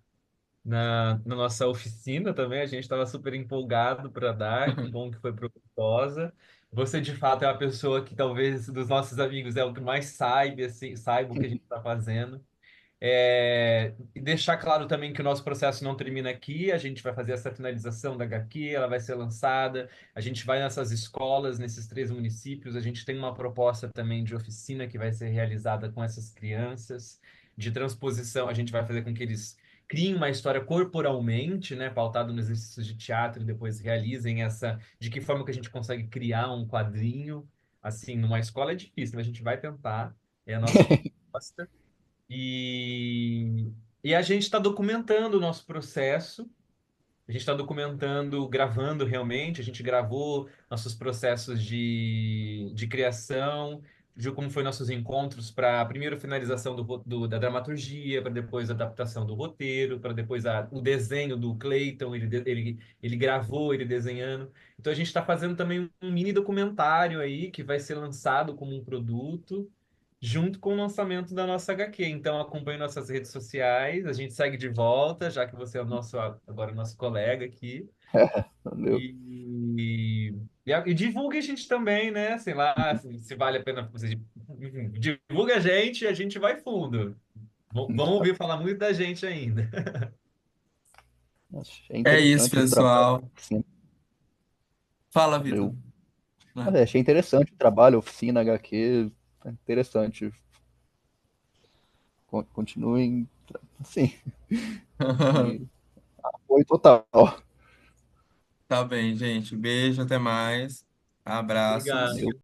na nossa oficina também. A gente estava super empolgado para dar, que bom que foi proveitosa. Você, de fato, é a pessoa que talvez dos nossos amigos é o que mais saiba, assim, saiba o que a gente está fazendo. E deixar claro também que o nosso processo não termina aqui, a gente vai fazer essa finalização da HQ, ela vai ser lançada, a gente vai nessas escolas, nesses 3 municípios, a gente tem uma proposta também de oficina que vai ser realizada com essas crianças, de transposição, a gente vai fazer com que eles criem uma história corporalmente, né, pautado nos exercícios de teatro, e depois realizem de que forma que a gente consegue criar um quadrinho, assim, numa escola é difícil, mas a gente vai tentar, é a nossa proposta. E, e a gente está documentando o nosso processo, a gente está documentando, gravando realmente, a gente gravou nossos processos de criação, viu como foi nossos encontros para a primeira finalização da dramaturgia, para depois a adaptação do roteiro, para depois o desenho do Clayton, ele gravou ele desenhando. Então a gente está fazendo também um mini documentário aí que vai ser lançado como um produto junto com o lançamento da nossa HQ. Então, acompanhe nossas redes sociais. A gente segue de volta, já que você é agora o nosso colega aqui. Valeu. E divulgue a gente também, né? Sei lá, se vale a pena. Enfim, divulga a gente vai fundo. Vamos ouvir falar muito da gente ainda. Achei É isso, interessante o trabalho. pessoal. Sim, Fala, Vitor. valeu. Né? Achei interessante o trabalho, oficina, HQ. Interessante. Continuem assim. E apoio total. Tá bem, gente. Beijo, até mais. Abraços. Obrigado. Valeu.